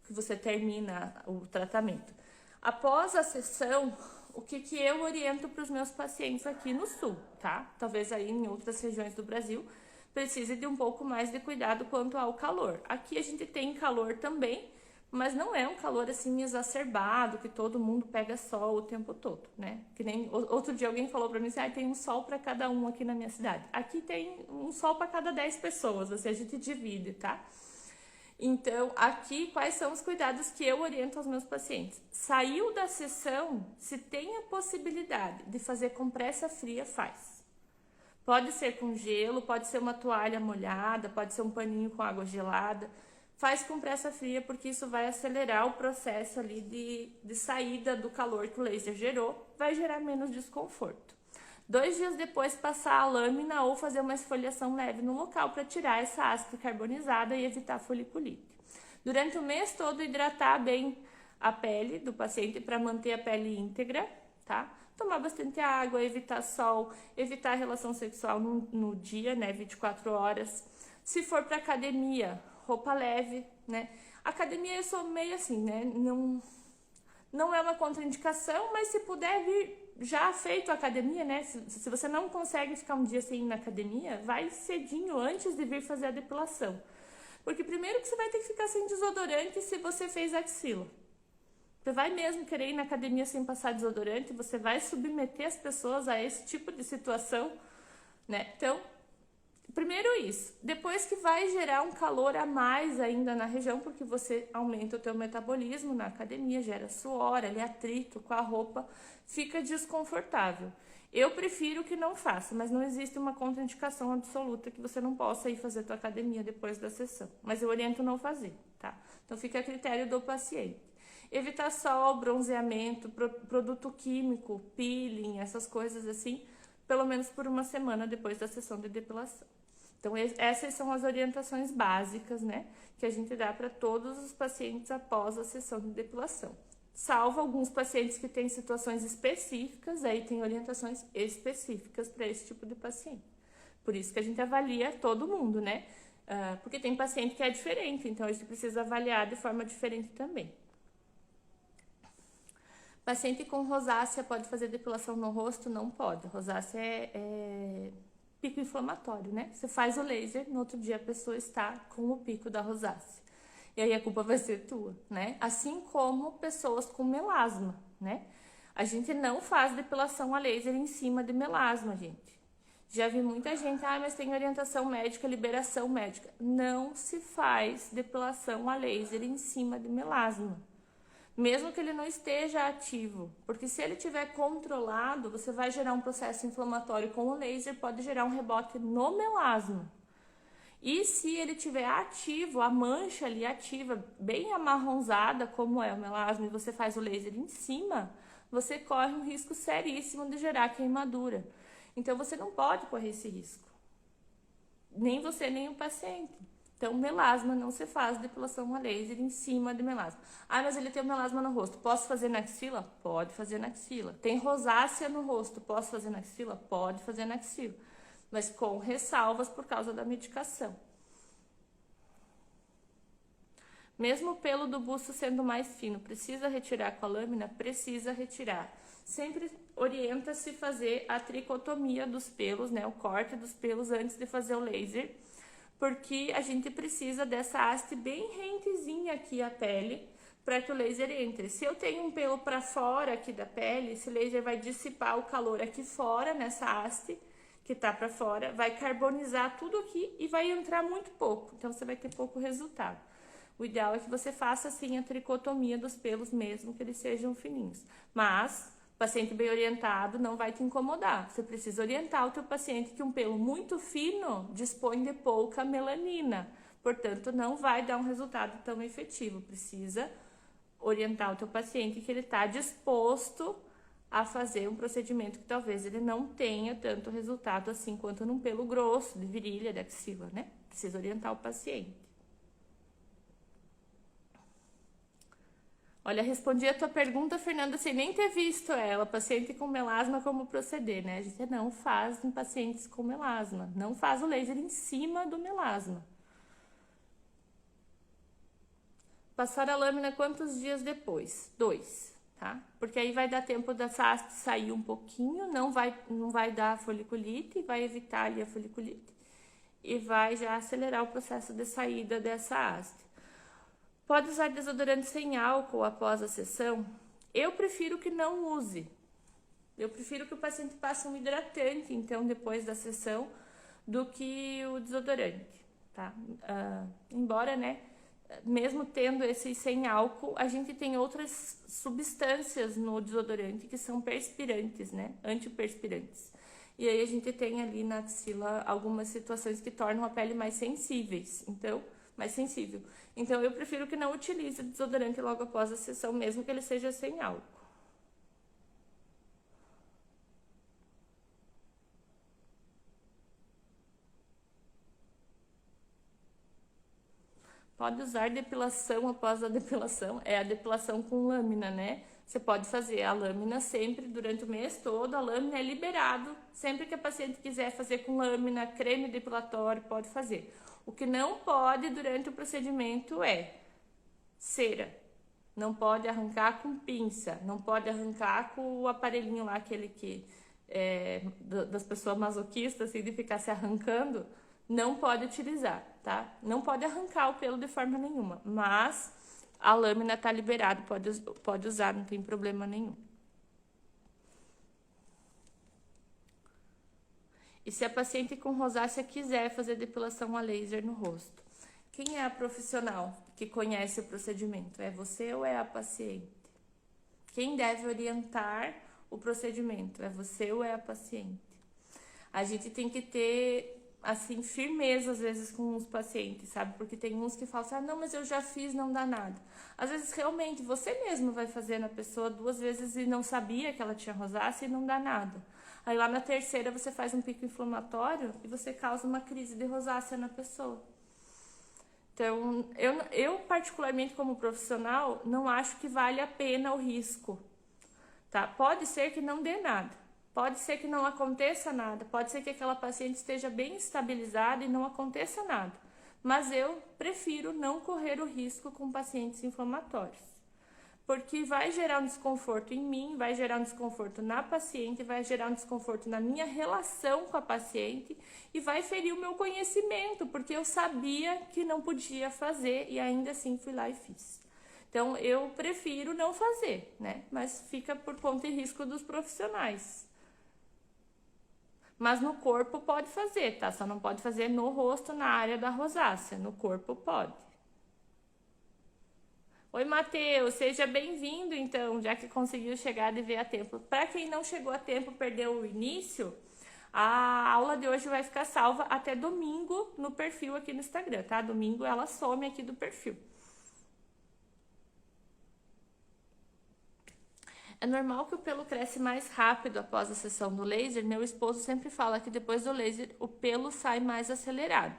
Que você termina o tratamento. Após a sessão, o que eu oriento para os meus pacientes aqui no sul, tá? Talvez aí em outras regiões do Brasil precise de um pouco mais de cuidado quanto ao calor. Aqui a gente tem calor também, mas não é um calor assim exacerbado, que todo mundo pega sol o tempo todo, né? Que nem outro dia alguém falou para mim assim, tem um sol para cada um aqui na minha cidade. Aqui tem um sol para cada 10 pessoas, assim, a gente divide, tá? Então, aqui, quais são os cuidados que eu oriento aos meus pacientes? Saiu da sessão, se tem a possibilidade de fazer compressa fria, faz. Pode ser com gelo, pode ser uma toalha molhada, pode ser um paninho com água gelada. Faz compressa fria, porque isso vai acelerar o processo ali de saída do calor que o laser gerou, vai gerar menos desconforto. 2 dias depois, passar a lâmina ou fazer uma esfoliação leve no local para tirar essa haste carbonizada e evitar foliculite. Durante o mês todo, hidratar bem a pele do paciente para manter a pele íntegra, tá? Tomar bastante água, evitar sol, evitar relação sexual no dia, né, 24 horas. Se for para academia, roupa leve, né? Academia eu sou meio assim, né? Não é uma contraindicação, mas se puder vir já feito a academia, né? Se você não consegue ficar um dia sem ir na academia, vai cedinho antes de vir fazer a depilação. Porque primeiro que você vai ter que ficar sem desodorante se você fez axila. Você vai mesmo querer ir na academia sem passar desodorante, você vai submeter as pessoas a esse tipo de situação, né? Então, primeiro isso, depois que vai gerar um calor a mais ainda na região, porque você aumenta o teu metabolismo na academia, gera suor, ali atrito com a roupa, fica desconfortável. Eu prefiro que não faça, mas não existe uma contraindicação absoluta que você não possa ir fazer a tua academia depois da sessão. Mas eu oriento não fazer, tá? Então fica a critério do paciente. Evitar sol, bronzeamento, produto químico, peeling, essas coisas assim, pelo menos por uma semana depois da sessão de depilação. Então, essas são as orientações básicas, né, que a gente dá para todos os pacientes após a sessão de depilação. Salvo alguns pacientes que têm situações específicas, aí tem orientações específicas para esse tipo de paciente. Por isso que a gente avalia todo mundo, né? Porque tem paciente que é diferente, então a gente precisa avaliar de forma diferente também. Paciente com rosácea pode fazer depilação no rosto? Não pode. Rosácea é pico inflamatório, né? Você faz o laser, no outro dia a pessoa está com o pico da rosácea. E aí a culpa vai ser tua, né? Assim como pessoas com melasma, né? A gente não faz depilação a laser em cima de melasma, gente. Já vi muita gente, mas tem orientação médica, liberação médica. Não se faz depilação a laser em cima de melasma. Mesmo que ele não esteja ativo, porque se ele estiver controlado, você vai gerar um processo inflamatório com o laser, pode gerar um rebote no melasma. E se ele estiver ativo, a mancha ali ativa, bem amarronzada, como é o melasma, e você faz o laser em cima, você corre um risco seríssimo de gerar queimadura. Então, você não pode correr esse risco. Nem você, nem o paciente. Então, melasma não se faz depilação a laser em cima de melasma. Mas ele tem um melasma no rosto. Posso fazer na axila? Pode fazer na axila. Tem rosácea no rosto. Posso fazer na axila? Pode fazer na axila. Mas com ressalvas por causa da medicação. Mesmo o pelo do busto sendo mais fino, precisa retirar com a lâmina? Precisa retirar. Sempre orienta-se fazer a tricotomia dos pelos, né? O corte dos pelos antes de fazer o laser, porque a gente precisa dessa haste bem rentezinha aqui a pele, para que o laser entre. Se eu tenho um pelo para fora aqui da pele, esse laser vai dissipar o calor aqui fora, nessa haste que tá para fora, vai carbonizar tudo aqui e vai entrar muito pouco, então você vai ter pouco resultado. O ideal é que você faça assim a tricotomia dos pelos mesmo, que eles sejam fininhos. Mas, paciente bem orientado não vai te incomodar. Você precisa orientar o teu paciente que um pelo muito fino dispõe de pouca melanina, portanto não vai dar um resultado tão efetivo. Precisa orientar o teu paciente que ele está disposto a fazer um procedimento que talvez ele não tenha tanto resultado assim quanto num pelo grosso, de virilha, de axila, né? Precisa orientar o paciente. Olha, respondi a tua pergunta, Fernanda, sem nem ter visto ela. Paciente com melasma, como proceder, né? A gente não faz em pacientes com melasma. Não faz o laser em cima do melasma. Passar a lâmina quantos dias depois? 2, tá? Porque aí vai dar tempo dessa haste sair um pouquinho, não vai dar foliculite, vai evitar ali a foliculite e vai já acelerar o processo de saída dessa haste. Pode usar desodorante sem álcool após a sessão? Eu prefiro que não use. Eu prefiro que o paciente passe um hidratante, então, depois da sessão, do que o desodorante, tá? Embora, né, mesmo tendo esse sem álcool, a gente tem outras substâncias no desodorante que são perspirantes, né? Antiperspirantes. E aí a gente tem ali na axila algumas situações que tornam a pele mais sensíveis, então, mais sensível. Então, eu prefiro que não utilize desodorante logo após a sessão, mesmo que ele seja sem álcool. Pode usar depilação após a depilação, é a depilação com lâmina, né? Você pode fazer a lâmina sempre, durante o mês todo, a lâmina é liberado. Sempre que a paciente quiser fazer com lâmina, creme depilatório, pode fazer. O que não pode durante o procedimento é cera. Não pode arrancar com pinça, não pode arrancar com o aparelhinho lá, aquele que das pessoas masoquistas, assim, de ficar se arrancando. Não pode utilizar, tá? Não pode arrancar o pelo de forma nenhuma, mas a lâmina tá liberada, pode usar, não tem problema nenhum. E se a paciente com rosácea quiser fazer depilação a laser no rosto? Quem é a profissional que conhece o procedimento? É você ou é a paciente? Quem deve orientar o procedimento? É você ou é a paciente? A gente tem que ter, assim, firmeza às vezes com os pacientes, sabe? Porque tem uns que falam assim, não, mas eu já fiz, não dá nada. Às vezes, realmente, você mesmo vai fazer na pessoa 2 vezes e não sabia que ela tinha rosácea e não dá nada. Aí lá na terceira você faz um pico inflamatório e você causa uma crise de rosácea na pessoa. Então, eu particularmente como profissional, não acho que vale a pena o risco, tá? Pode ser que não dê nada, pode ser que não aconteça nada, pode ser que aquela paciente esteja bem estabilizada e não aconteça nada, mas eu prefiro não correr o risco com pacientes inflamatórios, porque vai gerar um desconforto em mim, vai gerar um desconforto na paciente, vai gerar um desconforto na minha relação com a paciente e vai ferir o meu conhecimento, porque eu sabia que não podia fazer e ainda assim fui lá e fiz. Então, eu prefiro não fazer, né? Mas fica por conta e risco dos profissionais. Mas no corpo pode fazer, tá? Só não pode fazer no rosto, na área da rosácea. No corpo pode. Oi, Matheus, seja bem-vindo, então, já que conseguiu chegar e ver a tempo. Para quem não chegou a tempo, perdeu o início, a aula de hoje vai ficar salva até domingo no perfil aqui no Instagram, tá? Domingo ela some aqui do perfil. É normal que o pelo cresce mais rápido após a sessão do laser. Meu esposo sempre fala que depois do laser o pelo sai mais acelerado.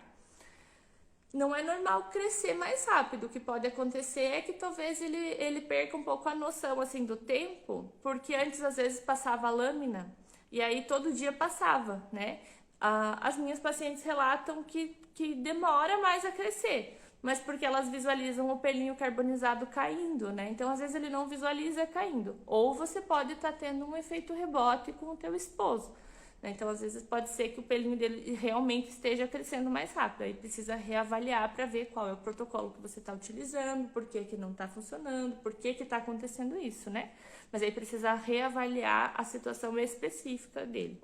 Não é normal crescer mais rápido. O que pode acontecer é que talvez ele perca um pouco a noção assim do tempo, porque antes às vezes passava a lâmina e aí todo dia passava, né? As minhas pacientes relatam que demora mais a crescer, mas porque elas visualizam o pelinho carbonizado caindo, né? Então, às vezes ele não visualiza caindo. Ou você pode estar tendo um efeito rebote com o teu esposo, né? Então, às vezes pode ser que o pelinho dele realmente esteja crescendo mais rápido. Aí precisa reavaliar para ver qual é o protocolo que você está utilizando, por que que não está funcionando, por que que está acontecendo isso, né? Mas aí precisa reavaliar a situação específica dele.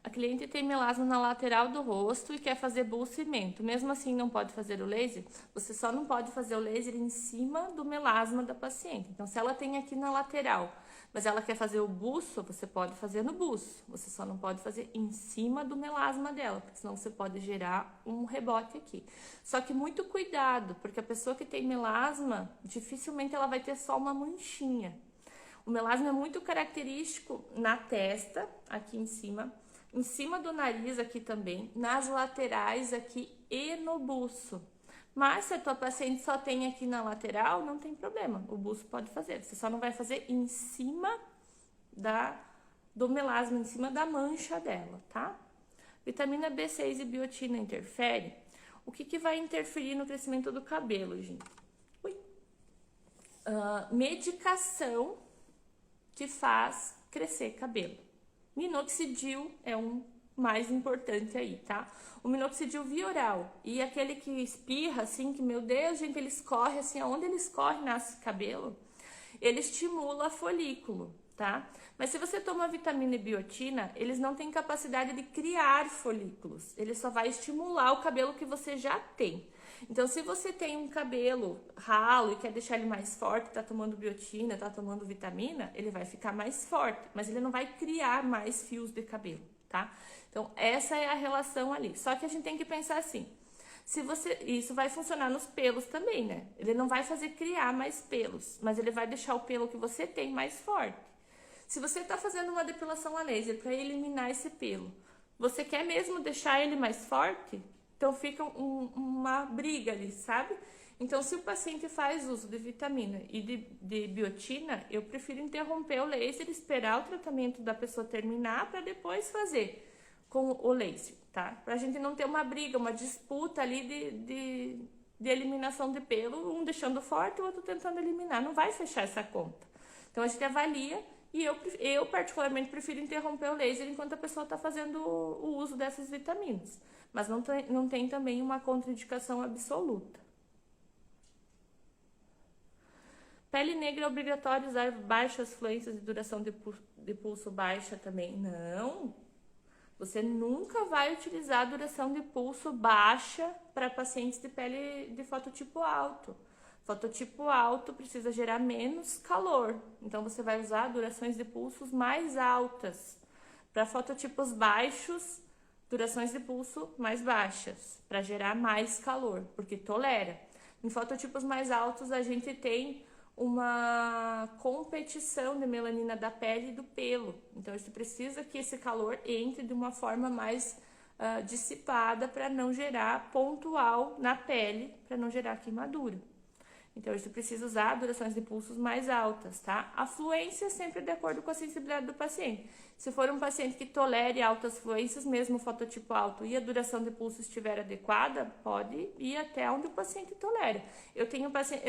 A cliente tem melasma na lateral do rosto e quer fazer bolsimento. Mesmo assim, não pode fazer o laser? Você só não pode fazer o laser em cima do melasma da paciente. Então, se ela tem aqui na lateral, mas ela quer fazer o buço, você pode fazer no buço. Você só não pode fazer em cima do melasma dela, porque senão você pode gerar um rebote aqui. Só que muito cuidado, porque a pessoa que tem melasma, dificilmente ela vai ter só uma manchinha. O melasma é muito característico na testa, aqui em cima do nariz aqui também, nas laterais aqui e no buço. Mas se a tua paciente só tem aqui na lateral, não tem problema, o buço pode fazer. Você só não vai fazer em cima do melasma, em cima da mancha dela, tá? Vitamina B6 e biotina interferem? O que vai interferir no crescimento do cabelo, gente? Medicação que faz crescer cabelo. Minoxidil é um mais importante aí, tá? O minoxidil via oral e aquele que espirra, assim, que, meu Deus, gente, ele escorre, assim, aonde ele escorre, nasce cabelo, ele estimula folículo, tá? Mas se você toma vitamina e biotina, eles não têm capacidade de criar folículos, ele só vai estimular o cabelo que você já tem. Então, se você tem um cabelo ralo e quer deixar ele mais forte, tá tomando biotina, tá tomando vitamina, ele vai ficar mais forte, mas ele não vai criar mais fios de cabelo, tá? Então, essa é a relação ali. Só que a gente tem que pensar assim, isso vai funcionar nos pelos também, né? Ele não vai fazer criar mais pelos, mas ele vai deixar o pelo que você tem mais forte. Se você tá fazendo uma depilação a laser para eliminar esse pelo, você quer mesmo deixar ele mais forte? Então fica uma briga ali, sabe? Então, se o paciente faz uso de vitamina e de biotina, eu prefiro interromper o laser, esperar o tratamento da pessoa terminar para depois fazer com o laser, tá? Pra gente não ter uma briga, uma disputa ali de eliminação de pelo, um deixando forte e o outro tentando eliminar. Não vai fechar essa conta. Então, a gente avalia e eu particularmente prefiro interromper o laser enquanto a pessoa está fazendo o uso dessas vitaminas. Mas não tem também uma contraindicação absoluta. Pele negra é obrigatório usar baixas fluências e duração de pulso baixa também? Não. Você nunca vai utilizar a duração de pulso baixa para pacientes de pele de fototipo alto. Fototipo alto precisa gerar menos calor. Então, você vai usar durações de pulsos mais altas. Para fototipos baixos, durações de pulso mais baixas, para gerar mais calor, porque tolera. Em fototipos mais altos, a gente tem uma competição de melanina da pele e do pelo. Então, a gente precisa que esse calor entre de uma forma mais dissipada para não gerar pontual na pele, para não gerar queimadura. Então, a gente precisa usar durações de pulsos mais altas, tá? A fluência sempre de acordo com a sensibilidade do paciente. Se for um paciente que tolere altas fluências, mesmo o fototipo alto, e a duração de pulso estiver adequada, pode ir até onde o paciente tolera. Eu tenho um paciente,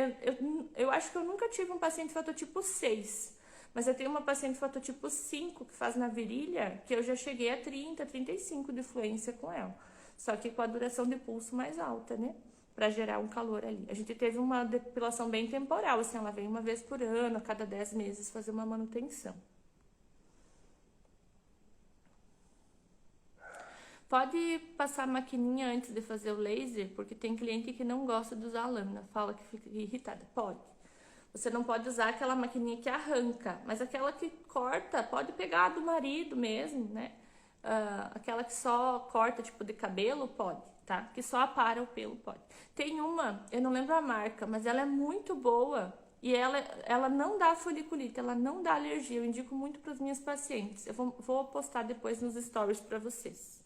eu acho que eu nunca tive um paciente fototipo 6, mas eu tenho uma paciente fototipo 5 que faz na virilha, que eu já cheguei a 30, 35 de fluência com ela. Só que com a duração de pulso mais alta, né? Para gerar um calor ali. A gente teve uma depilação bem temporal, assim, ela vem uma vez por ano, a cada 10 meses, fazer uma manutenção. Pode passar a maquininha antes de fazer o laser, porque tem cliente que não gosta de usar a lâmina, fala que fica irritada. Pode. Você não pode usar aquela maquininha que arranca, mas aquela que corta, pode pegar a do marido mesmo, né? Aquela que só corta, tipo, de cabelo, pode, tá? Que só apara o pelo, pode. Tem uma, eu não lembro a marca, mas ela é muito boa e ela não dá foliculite, ela não dá alergia. Eu indico muito para as minhas pacientes. Eu vou postar depois nos stories para vocês.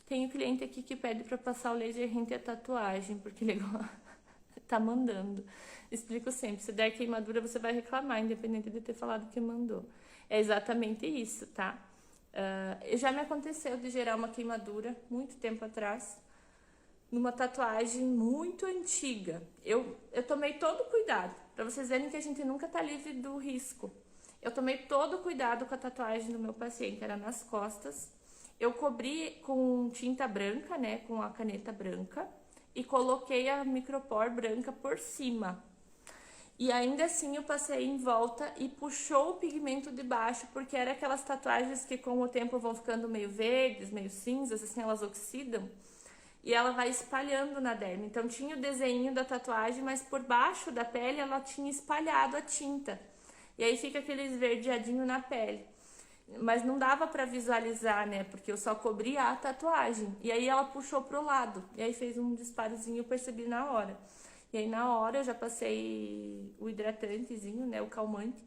Tem um cliente aqui que pede para passar o laser rente a tatuagem, porque ele tá mandando. Explico sempre, se der queimadura você vai reclamar, independente de ter falado que mandou. É exatamente isso, tá? Já me aconteceu de gerar uma queimadura muito tempo atrás, numa tatuagem muito antiga. Eu tomei todo o cuidado, para vocês verem que a gente nunca tá livre do risco. Eu tomei todo o cuidado com a tatuagem do meu paciente, era nas costas. Eu cobri com tinta branca, né, com a caneta branca, e coloquei a micropor branca por cima. E ainda assim eu passei em volta e puxou o pigmento de baixo, porque era aquelas tatuagens que com o tempo vão ficando meio verdes, meio cinzas, assim, elas oxidam. E ela vai espalhando na derme. Então tinha o desenho da tatuagem, mas por baixo da pele ela tinha espalhado a tinta. E aí fica aquele esverdeadinho na pele. Mas não dava pra visualizar, né? Porque eu só cobri a tatuagem. E aí ela puxou pro lado. E aí fez um disparozinho, eu percebi na hora. E aí na hora eu já passei o hidratantezinho, né? O calmante,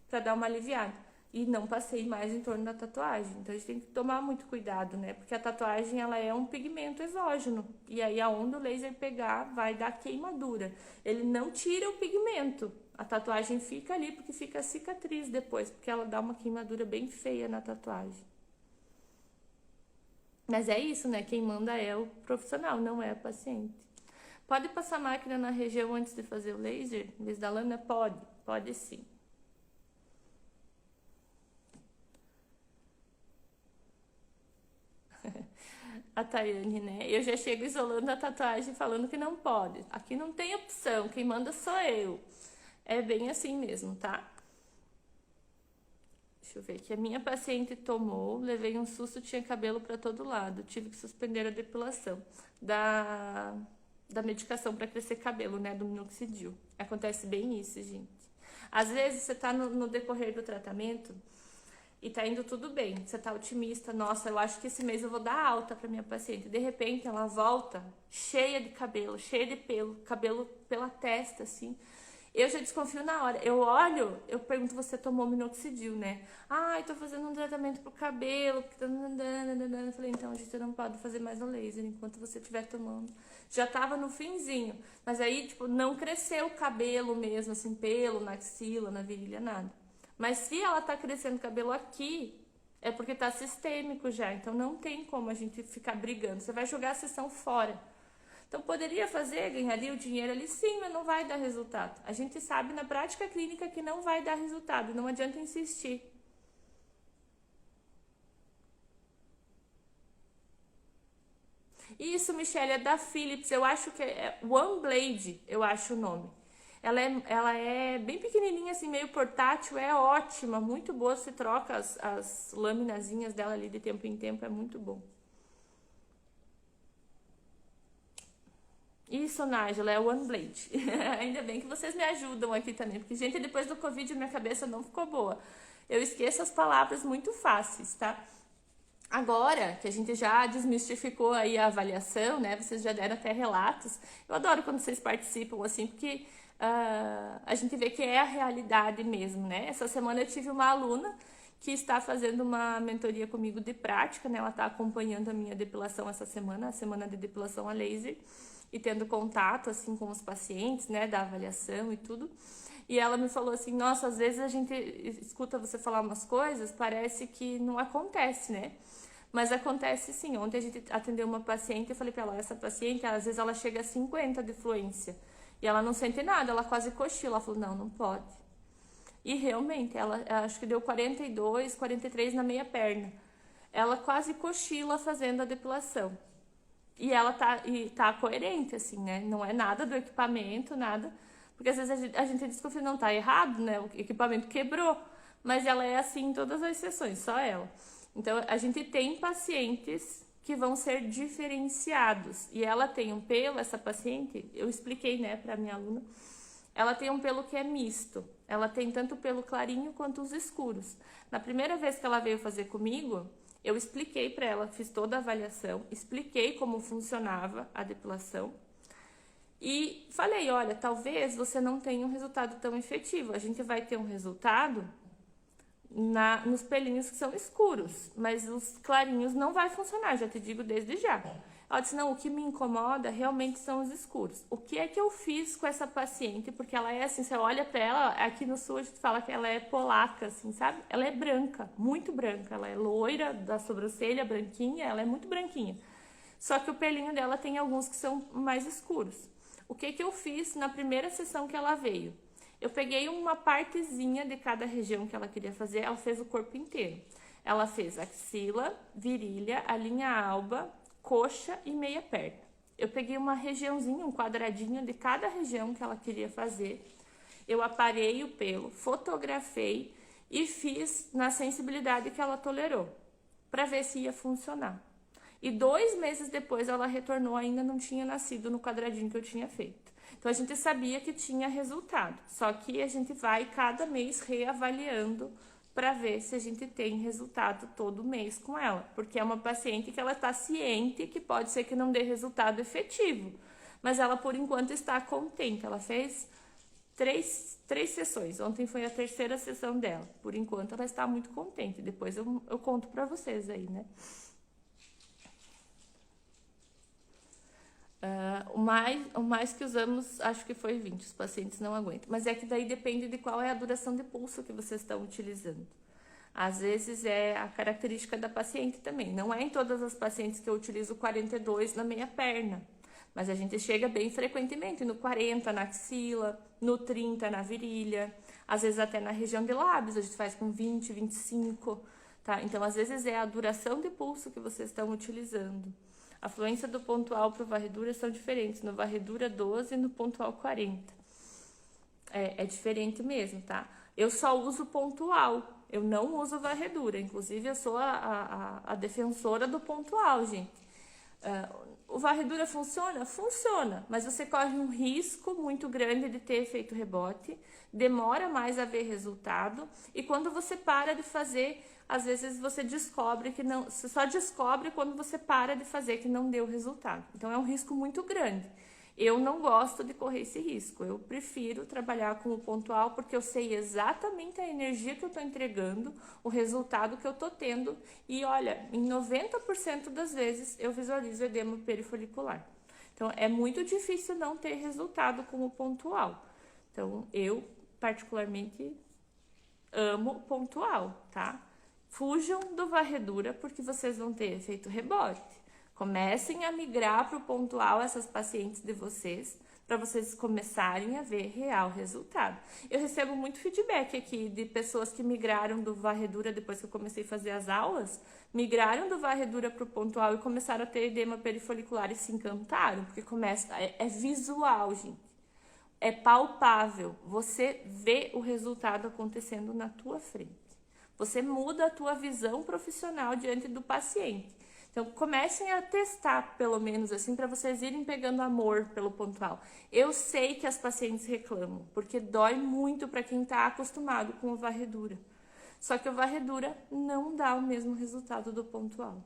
pra dar uma aliviada. E não passei mais em torno da tatuagem. Então a gente tem que tomar muito cuidado, né? Porque a tatuagem, ela é um pigmento exógeno. E aí aonde o laser pegar, vai dar queimadura. Ele não tira o pigmento. A tatuagem fica ali porque fica a cicatriz depois. Porque ela dá uma queimadura bem feia na tatuagem. Mas é isso, né? Quem manda é o profissional, não é o paciente. Pode passar máquina na região antes de fazer o laser? Em vez da lâmina? Pode sim. A Tayane, né? Eu já chego isolando a tatuagem falando que não pode. Aqui não tem opção, quem manda sou eu. É bem assim mesmo, tá? Deixa eu ver aqui. A minha paciente tomou, levei um susto, tinha cabelo pra todo lado. Tive que suspender a depilação da medicação pra crescer cabelo, né? Do minoxidil. Acontece bem isso, gente. Às vezes você tá no decorrer do tratamento e tá indo tudo bem, você tá otimista, nossa, eu acho que esse mês eu vou dar alta pra minha paciente. De repente ela volta cheia de cabelo, cheia de pelo, cabelo pela testa, assim. Eu já desconfio na hora. Eu olho, eu pergunto, você tomou minoxidil, né? Ah, eu tô fazendo um tratamento pro cabelo. Eu falei, então a gente não pode fazer mais o laser enquanto você estiver tomando. Já tava no finzinho, mas aí, tipo, não cresceu o cabelo mesmo, assim, pelo na axila, na virilha, nada. Mas se ela tá crescendo cabelo aqui, é porque tá sistêmico já. Então não tem como a gente ficar brigando. Você vai jogar a sessão fora. Então poderia fazer, ganharia o dinheiro ali, sim, mas não vai dar resultado. A gente sabe na prática clínica que não vai dar resultado. Não adianta insistir. Isso, Michelle, é da Philips. Eu acho que é One Blade, eu acho o nome. Ela é bem pequenininha, assim, meio portátil, é ótima, muito boa. Você troca as laminazinhas dela ali de tempo em tempo, é muito bom. Isso, Nájila, é One Blade. Ainda bem que vocês me ajudam aqui também, porque, gente, depois do Covid minha cabeça não ficou boa. Eu esqueço as palavras muito fáceis, tá? Agora que a gente já desmistificou aí a avaliação, né? Vocês já deram até relatos. Eu adoro quando vocês participam assim, porque a gente vê que é a realidade mesmo, né? Essa semana eu tive uma aluna que está fazendo uma mentoria comigo de prática, né? Ela está acompanhando a minha depilação essa semana, a semana de depilação a laser, e tendo contato assim com os pacientes, né? Da avaliação e tudo. E ela me falou assim, nossa, às vezes a gente escuta você falar umas coisas, parece que não acontece, né? Mas acontece sim. Ontem a gente atendeu uma paciente, eu falei pra ela, essa paciente, às vezes ela chega a 50 de fluência. E ela não sente nada, ela quase cochila. Ela falou, não, não pode. E realmente, ela acho que deu 42, 43 na meia perna. Ela quase cochila fazendo a depilação. E ela tá coerente, assim, né? Não é nada do equipamento, nada. Porque às vezes a gente desconfia, não tá errado, né? O equipamento quebrou. Mas ela é assim em todas as sessões, só ela. Então, a gente tem pacientes que vão ser diferenciados. E ela tem um pelo, essa paciente, eu expliquei, né, pra minha aluna, ela tem um pelo que é misto. Ela tem tanto o pelo clarinho quanto os escuros. Na primeira vez que ela veio fazer comigo, eu expliquei pra ela, fiz toda a avaliação, expliquei como funcionava a depilação. E falei, olha, talvez você não tenha um resultado tão efetivo. A gente vai ter um resultado nos pelinhos que são escuros, mas os clarinhos não vai funcionar, já te digo desde já. Ela disse, não, o que me incomoda realmente são os escuros. O que é que eu fiz com essa paciente? Porque ela é assim, você olha pra ela, aqui no sul a gente fala que ela é polaca, assim, sabe? Ela é branca, muito branca. Ela é loira, da sobrancelha, branquinha, ela é muito branquinha. Só que o pelinho dela tem alguns que são mais escuros. O que eu fiz na primeira sessão que ela veio? Eu peguei uma partezinha de cada região que ela queria fazer, ela fez o corpo inteiro. Ela fez axila, virilha, a linha alba, coxa e meia perna. Eu peguei uma regiãozinha, um quadradinho de cada região que ela queria fazer. Eu aparei o pelo, fotografei e fiz na sensibilidade que ela tolerou, para ver se ia funcionar. E 2 meses depois ela retornou, ainda não tinha nascido no quadradinho que eu tinha feito. Então a gente sabia que tinha resultado, só que a gente vai cada mês reavaliando para ver se a gente tem resultado todo mês com ela, porque é uma paciente que ela está ciente que pode ser que não dê resultado efetivo, mas ela por enquanto está contente. Ela fez três sessões, ontem foi a 3ª sessão dela, por enquanto ela está muito contente, depois eu conto para vocês aí, né? O mais que usamos, acho que foi 20, os pacientes não aguentam. Mas é que daí depende de qual é a duração de pulso que vocês estão utilizando. Às vezes é a característica da paciente também. Não é em todas as pacientes que eu utilizo 42 na meia perna. Mas a gente chega bem frequentemente no 40 na axila, no 30 na virilha, às vezes até na região de lábios, a gente faz com 20, 25, tá? Então, às vezes é a duração de pulso que vocês estão utilizando. A fluência do pontual para o varredura são diferentes. No varredura 12 e no pontual 40. É diferente mesmo, tá? Eu só uso pontual. Eu não uso varredura. Inclusive, eu sou a defensora do pontual, gente. O varredura funciona? Funciona. Mas você corre um risco muito grande de ter efeito rebote. Demora mais a ver resultado. E quando você para de fazer, às vezes você descobre que não... Você só descobre quando você para de fazer que não deu resultado. Então é um risco muito grande. Eu não gosto de correr esse risco. Eu prefiro trabalhar com o pontual porque eu sei exatamente a energia que eu estou entregando, o resultado que eu estou tendo. E olha, em 90% das vezes eu visualizo edema perifolicular. Então é muito difícil não ter resultado com o pontual. Então eu particularmente amo pontual, tá? Fujam do varredura porque vocês vão ter efeito rebote. Comecem a migrar para o pontual essas pacientes de vocês, para vocês começarem a ver real resultado. Eu recebo muito feedback aqui de pessoas que migraram do varredura depois que eu comecei a fazer as aulas, migraram do varredura para o pontual e começaram a ter edema perifolicular e se encantaram, porque é visual, gente. É palpável. Você vê o resultado acontecendo na tua frente. Você muda a tua visão profissional diante do paciente. Então, comecem a testar, pelo menos assim, para vocês irem pegando amor pelo pontual. Eu sei que as pacientes reclamam, porque dói muito para quem está acostumado com o varredura. Só que o varredura não dá o mesmo resultado do pontual.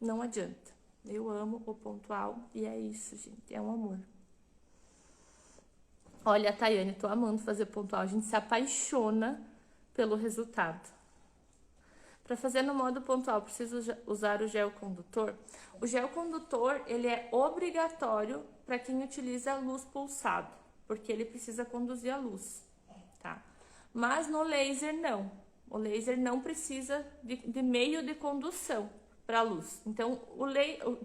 Não adianta. Eu amo o pontual e é isso, gente. É um amor. Olha, Tayane, tô amando fazer pontual. A gente se apaixona pelo resultado. Para fazer no modo pontual, preciso usar o gel condutor. O gel condutor, ele é obrigatório para quem utiliza luz pulsado, porque ele precisa conduzir a luz, tá? Mas no laser, não. O laser não precisa de meio de condução para a luz. Então,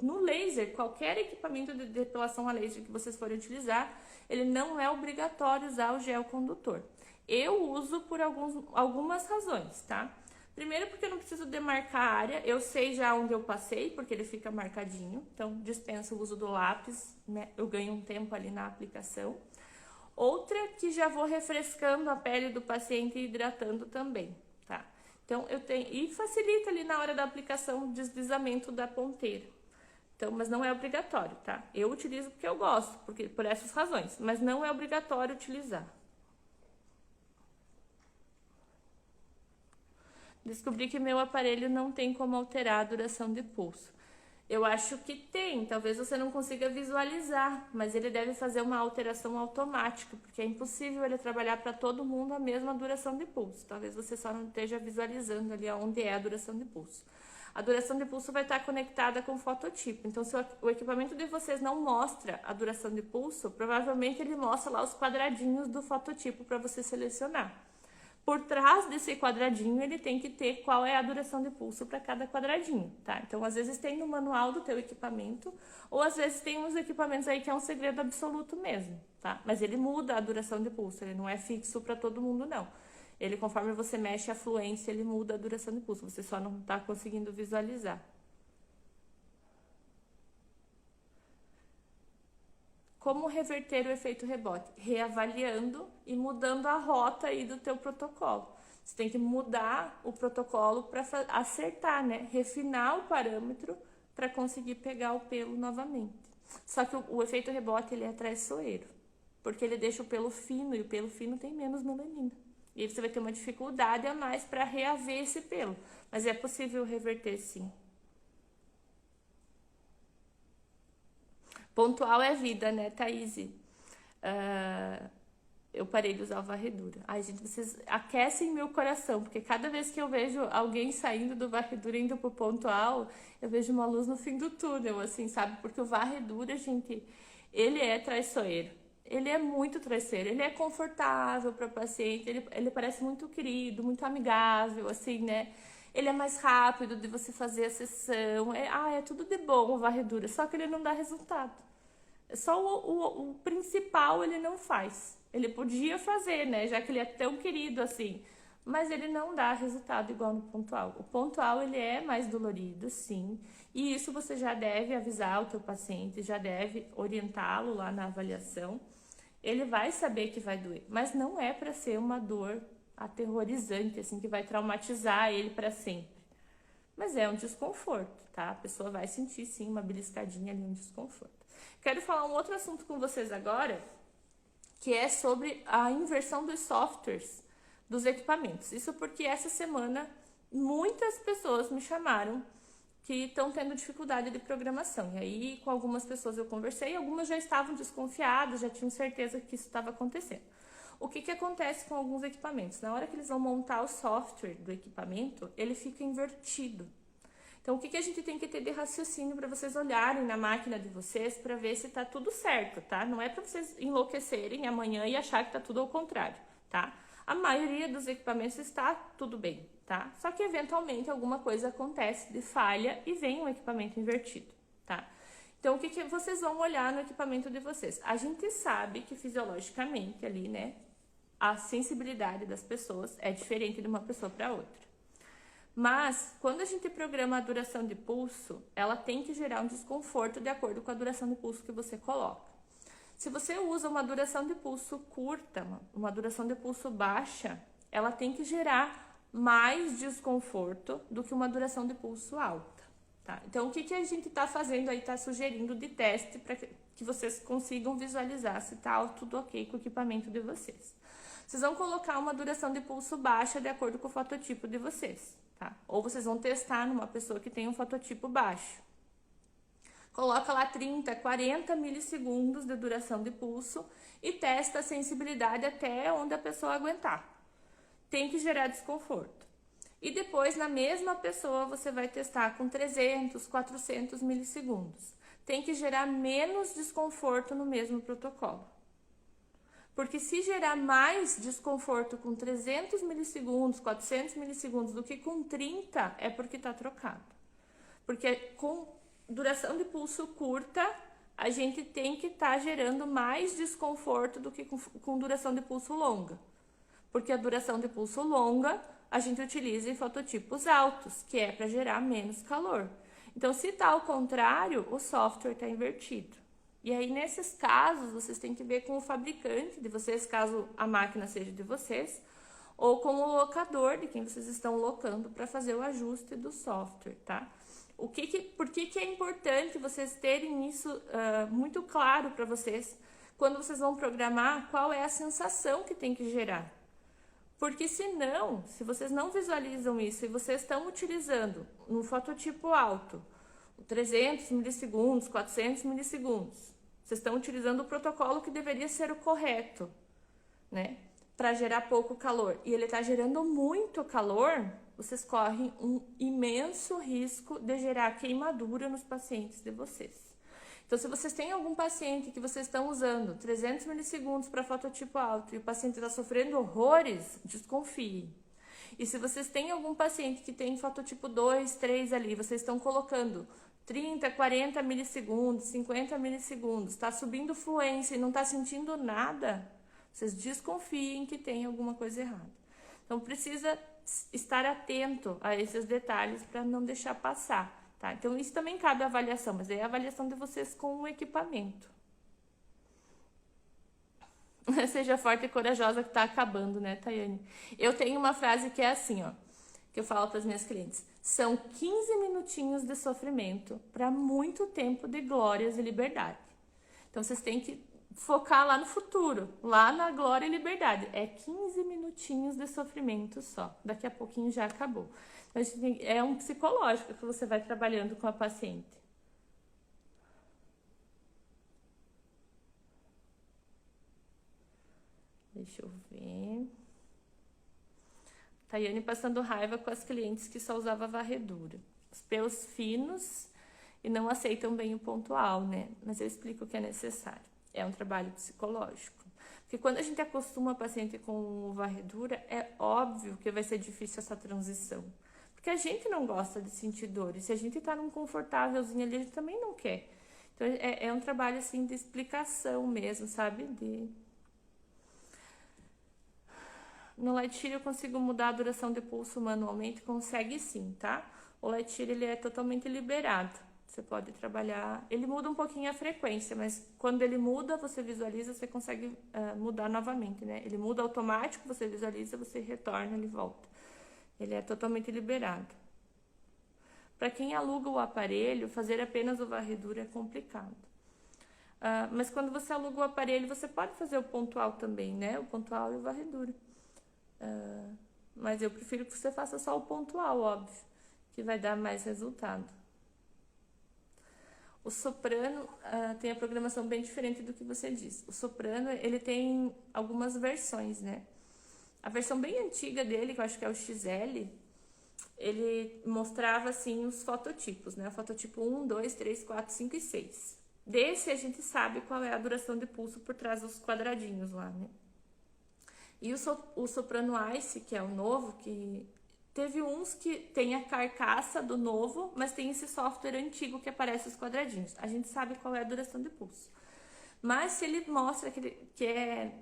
no laser, qualquer equipamento de depilação a laser que vocês forem utilizar, ele não é obrigatório usar o gel condutor. Eu uso por algumas razões, tá? Primeiro porque eu não preciso demarcar a área, eu sei já onde eu passei, porque ele fica marcadinho, então dispenso o uso do lápis, né? Eu ganho um tempo ali na aplicação. Outra que já vou refrescando a pele do paciente e hidratando também, tá? Então eu tenho, e facilita ali na hora da aplicação o deslizamento da ponteira. Então, mas não é obrigatório, tá? Eu utilizo porque eu gosto, por essas razões, mas não é obrigatório utilizar. Descobri que meu aparelho não tem como alterar a duração de pulso. Eu acho que tem, talvez você não consiga visualizar, mas ele deve fazer uma alteração automática, porque é impossível ele trabalhar para todo mundo a mesma duração de pulso. Talvez você só não esteja visualizando ali onde é a duração de pulso. A duração de pulso vai estar conectada com o fototipo. Então, se o equipamento de vocês não mostra a duração de pulso, provavelmente ele mostra lá os quadradinhos do fototipo para você selecionar. Por trás desse quadradinho, ele tem que ter qual é a duração de pulso para cada quadradinho, tá? Então, às vezes tem no manual do teu equipamento, ou às vezes tem uns equipamentos aí que é um segredo absoluto mesmo, tá? Mas ele muda a duração de pulso, ele não é fixo para todo mundo, não. Ele, conforme você mexe a fluência, ele muda a duração de pulso, você só não está conseguindo visualizar. Como reverter o efeito rebote? Reavaliando e mudando a rota aí do teu protocolo. Você tem que mudar o protocolo para acertar, né? Refinar o parâmetro para conseguir pegar o pelo novamente. Só que o efeito rebote, ele é traiçoeiro, porque ele deixa o pelo fino e o pelo fino tem menos melanina. E aí você vai ter uma dificuldade a mais para reaver esse pelo. Mas é possível reverter, sim. Pontual é vida, né, Thaís? Eu parei de usar o varredura. Ai, gente, vocês aquecem meu coração, porque cada vez que eu vejo alguém saindo do varredura indo pro pontual, eu vejo uma luz no fim do túnel, assim, sabe? Porque o varredura, gente, ele é traiçoeiro. Ele é muito traiçoeiro, ele é confortável para o paciente, ele parece muito querido, muito amigável, assim, né? Ele é mais rápido de você fazer a sessão, é tudo de bom o varredura, só que ele não dá resultado. Só o principal ele não faz. Ele podia fazer, né? Já que ele é tão querido assim. Mas ele não dá resultado igual no pontual. O pontual, ele é mais dolorido, sim. E isso você já deve avisar o teu paciente, já deve orientá-lo lá na avaliação. Ele vai saber que vai doer. Mas não é para ser uma dor aterrorizante, assim, que vai traumatizar ele para sempre. Mas é um desconforto, tá? A pessoa vai sentir, sim, uma beliscadinha ali, um desconforto. Quero falar um outro assunto com vocês agora, que é sobre a inversão dos softwares dos equipamentos. Isso porque essa semana muitas pessoas me chamaram que estão tendo dificuldade de programação. E aí, com algumas pessoas eu conversei, algumas já estavam desconfiadas, já tinham certeza que isso estava acontecendo. O que acontece com alguns equipamentos? Na hora que eles vão montar o software do equipamento, ele fica invertido. Então, o que a gente tem que ter de raciocínio para vocês olharem na máquina de vocês para ver se está tudo certo, tá? Não é para vocês enlouquecerem amanhã e achar que está tudo ao contrário, tá? A maioria dos equipamentos está tudo bem, tá? Só que, eventualmente, alguma coisa acontece de falha e vem um equipamento invertido, tá? Então, o que vocês vão olhar no equipamento de vocês? A gente sabe que, fisiologicamente, ali, né, a sensibilidade das pessoas é diferente de uma pessoa para outra. Mas, quando a gente programa a duração de pulso, ela tem que gerar um desconforto de acordo com a duração de pulso que você coloca. Se você usa uma duração de pulso curta, uma duração de pulso baixa, ela tem que gerar mais desconforto do que uma duração de pulso alta, tá? Então, o que a gente está fazendo aí, está sugerindo de teste para que vocês consigam visualizar se está tudo ok com o equipamento de vocês. Vocês vão colocar uma duração de pulso baixa de acordo com o fototipo de vocês, tá? Ou vocês vão testar numa pessoa que tem um fototipo baixo. Coloca lá 30, 40 milissegundos de duração de pulso e testa a sensibilidade até onde a pessoa aguentar. Tem que gerar desconforto. E depois, na mesma pessoa, você vai testar com 300, 400 milissegundos. Tem que gerar menos desconforto no mesmo protocolo. Porque se gerar mais desconforto com 300 milissegundos, 400 milissegundos do que com 30, é porque está trocado. Porque com duração de pulso curta, a gente tem que estar gerando mais desconforto do que com duração de pulso longa. Porque a duração de pulso longa, a gente utiliza em fototipos altos, que é para gerar menos calor. Então, se está ao contrário, o software está invertido. E aí, nesses casos, vocês têm que ver com o fabricante de vocês, caso a máquina seja de vocês, ou com o locador de quem vocês estão locando para fazer o ajuste do software, tá? Por que é importante vocês terem isso muito claro para vocês quando vocês vão programar qual é a sensação que tem que gerar? Porque senão, se vocês não visualizam isso e vocês estão utilizando no fototipo alto 300 milissegundos, 400 milissegundos, vocês estão utilizando o protocolo que deveria ser o correto, né? Para gerar pouco calor. E ele está gerando muito calor, vocês correm um imenso risco de gerar queimadura nos pacientes de vocês. Então, se vocês têm algum paciente que vocês estão usando 300 milissegundos para fototipo alto e o paciente está sofrendo horrores, desconfie. E se vocês têm algum paciente que tem fototipo 2, 3 ali, vocês estão colocando 30, 40 milissegundos, 50 milissegundos, está subindo fluência e não está sentindo nada, vocês desconfiem que tem alguma coisa errada. Então, precisa estar atento a esses detalhes para não deixar passar. Tá? Então, isso também cabe à avaliação, mas é a avaliação de vocês com o equipamento. Seja forte e corajosa que tá acabando, né, Tayane? Eu tenho uma frase que é assim, ó, que eu falo para as minhas clientes. São 15 minutinhos de sofrimento para muito tempo de glórias e liberdade. Então, vocês têm que focar lá no futuro, lá na glória e liberdade. É 15 minutinhos de sofrimento só. Daqui a pouquinho já acabou. É um psicológico que você vai trabalhando com a paciente. Deixa eu ver. Tayane passando raiva com as clientes que só usava varredura. Os pelos finos e não aceitam bem o pontual, né? Mas eu explico o que é necessário. É um trabalho psicológico. Porque quando a gente acostuma a paciente com varredura, é óbvio que vai ser difícil essa transição. Porque a gente não gosta de sentir dor. E se a gente tá num confortávelzinho ali, a gente também não quer. Então, é um trabalho, assim, de explicação mesmo, sabe? No Lightyear eu consigo mudar a duração de pulso manualmente? Consegue sim, tá? O Lightyear, ele é totalmente liberado. Você pode trabalhar... Ele muda um pouquinho a frequência, mas quando ele muda, você visualiza, você consegue mudar novamente, né? Ele muda automático, você visualiza, você retorna, ele volta. Ele é totalmente liberado. Para quem aluga o aparelho, fazer apenas o varredura é complicado. Mas quando você aluga o aparelho, você pode fazer o pontual também, né? O pontual e o varredura. Mas eu prefiro que você faça só o pontual, óbvio, que vai dar mais resultado. O soprano tem a programação bem diferente do que você disse. O soprano, ele tem algumas versões, né? A versão bem antiga dele, que eu acho que é o XL, ele mostrava, assim, os fototipos, né? O fototipo 1, 2, 3, 4, 5 e 6. Desse, a gente sabe qual é a duração de pulso por trás dos quadradinhos lá, né? E o Soprano Ice, que é o novo, que teve uns que tem a carcaça do novo, mas tem esse software antigo que aparece os quadradinhos. A gente sabe qual é a duração de pulso. Mas se ele mostra que é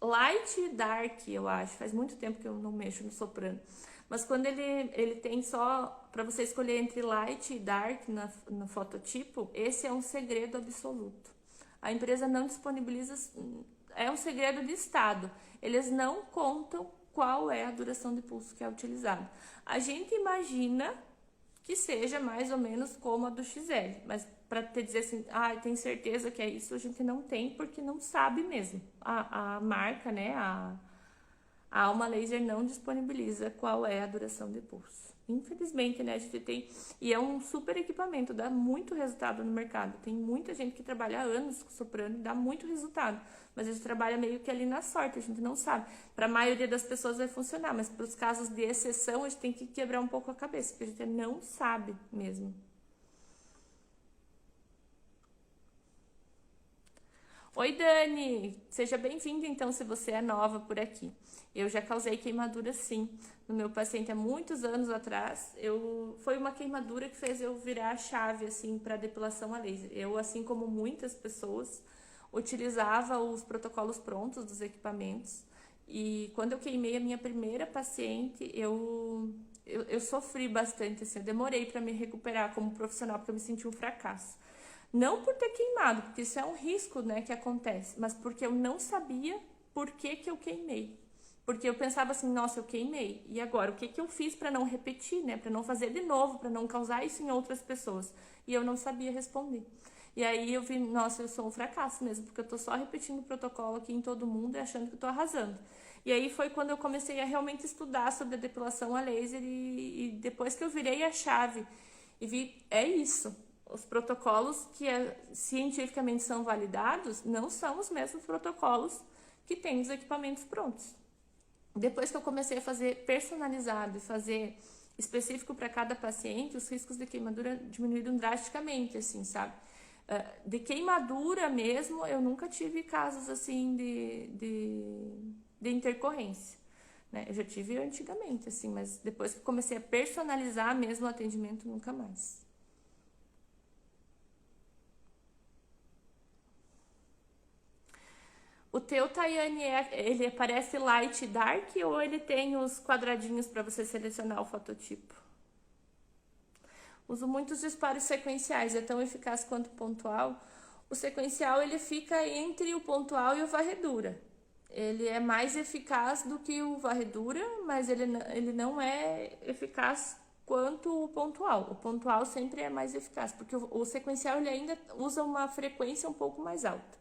light e dark, eu acho. Faz muito tempo que eu não mexo no soprano. Mas quando ele tem só para você escolher entre light e dark no fototipo, esse é um segredo absoluto. A empresa não disponibiliza, é um segredo de estado. Eles não contam qual é a duração de pulso que é utilizada. A gente imagina que seja mais ou menos como a do XL, mas para te dizer assim, tem certeza que é isso, a gente não tem, porque não sabe mesmo. A marca, né, a Alma Laser não disponibiliza qual é a duração de pulso. Infelizmente, né, a gente tem... E é um super equipamento, dá muito resultado no mercado. Tem muita gente que trabalha há anos com soprano e dá muito resultado. Mas a gente trabalha meio que ali na sorte, a gente não sabe. Para a maioria das pessoas vai funcionar, mas para os casos de exceção, a gente tem que quebrar um pouco a cabeça, porque a gente não sabe mesmo. Oi, Dani! Seja bem-vinda, então, se você é nova por aqui. Eu já causei queimadura, sim, no meu paciente há muitos anos atrás. Foi uma queimadura que fez eu virar a chave, assim, para depilação a laser. Eu, assim como muitas pessoas, utilizava os protocolos prontos dos equipamentos. E quando eu queimei a minha primeira paciente, eu sofri bastante, assim, eu demorei para me recuperar como profissional, porque eu me senti um fracasso. Não por ter queimado, porque isso é um risco, né, que acontece, mas porque eu não sabia por que eu queimei. Porque eu pensava assim, nossa, eu queimei. E agora, o que eu fiz para não repetir, né? Para não fazer de novo, para não causar isso em outras pessoas. E eu não sabia responder. E aí eu vi, nossa, eu sou um fracasso mesmo, porque eu tô só repetindo o protocolo aqui em todo mundo e achando que eu tô arrasando. E aí foi quando eu comecei a realmente estudar sobre a depilação a laser e depois que eu virei a chave e vi, é isso. Os protocolos que cientificamente são validados não são os mesmos protocolos que tem os equipamentos prontos. Depois que eu comecei a fazer personalizado e fazer específico para cada paciente, os riscos de queimadura diminuíram drasticamente, assim, sabe? De queimadura mesmo, eu nunca tive casos assim de intercorrência, né? Eu já tive antigamente, assim, mas depois que comecei a personalizar mesmo o atendimento, nunca mais. O teu, Tayane, ele aparece light dark ou ele tem os quadradinhos para você selecionar o fototipo? Uso muitos disparos sequenciais, é tão eficaz quanto pontual. O sequencial ele fica entre o pontual e o varredura. Ele é mais eficaz do que o varredura, mas ele não é eficaz quanto o pontual. O pontual sempre é mais eficaz, porque o sequencial ele ainda usa uma frequência um pouco mais alta.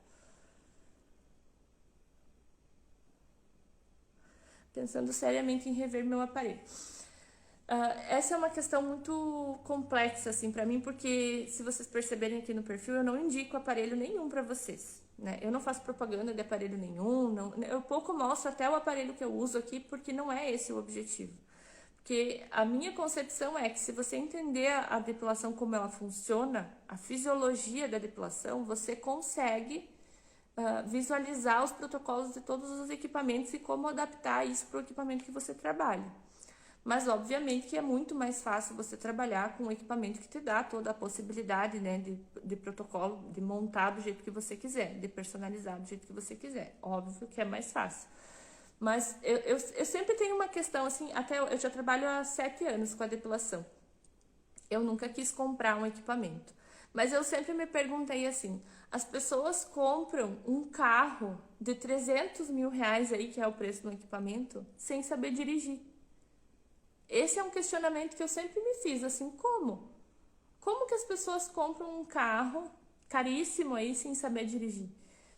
Pensando seriamente em rever meu aparelho. Essa é uma questão muito complexa, assim, para mim, porque se vocês perceberem aqui no perfil, eu não indico aparelho nenhum para vocês, né? Eu não faço propaganda de aparelho nenhum, não, eu pouco mostro até o aparelho que eu uso aqui, porque não é esse o objetivo. Porque a minha concepção é que se você entender a depilação como ela funciona, a fisiologia da depilação, você consegue visualizar os protocolos de todos os equipamentos e como adaptar isso para o equipamento que você trabalha. Mas, obviamente, que é muito mais fácil você trabalhar com um equipamento que te dá toda a possibilidade, né, de protocolo, de montar do jeito que você quiser, de personalizar do jeito que você quiser. Óbvio que é mais fácil. Mas eu sempre tenho uma questão, assim, até eu já trabalho há 7 anos com a depilação. Eu nunca quis comprar um equipamento. Mas eu sempre me perguntei assim, as pessoas compram um carro de 300 mil reais aí, que é o preço do equipamento, sem saber dirigir. Esse é um questionamento que eu sempre me fiz, assim, como? Como que as pessoas compram um carro caríssimo aí sem saber dirigir?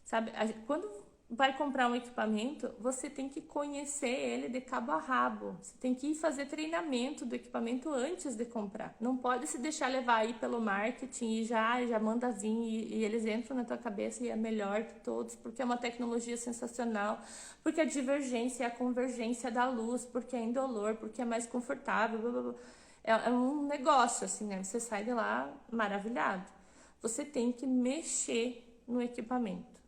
Sabe, quando vai comprar um equipamento, você tem que conhecer ele de cabo a rabo. Você tem que ir fazer treinamento do equipamento antes de comprar. Não pode se deixar levar aí pelo marketing e já manda vir e eles entram na tua cabeça e é melhor que todos, porque é uma tecnologia sensacional, porque a divergência é a convergência da luz, porque é indolor, porque é mais confortável, blá, blá, blá. É um negócio, assim, né? Você sai de lá maravilhado. Você tem que mexer no equipamento.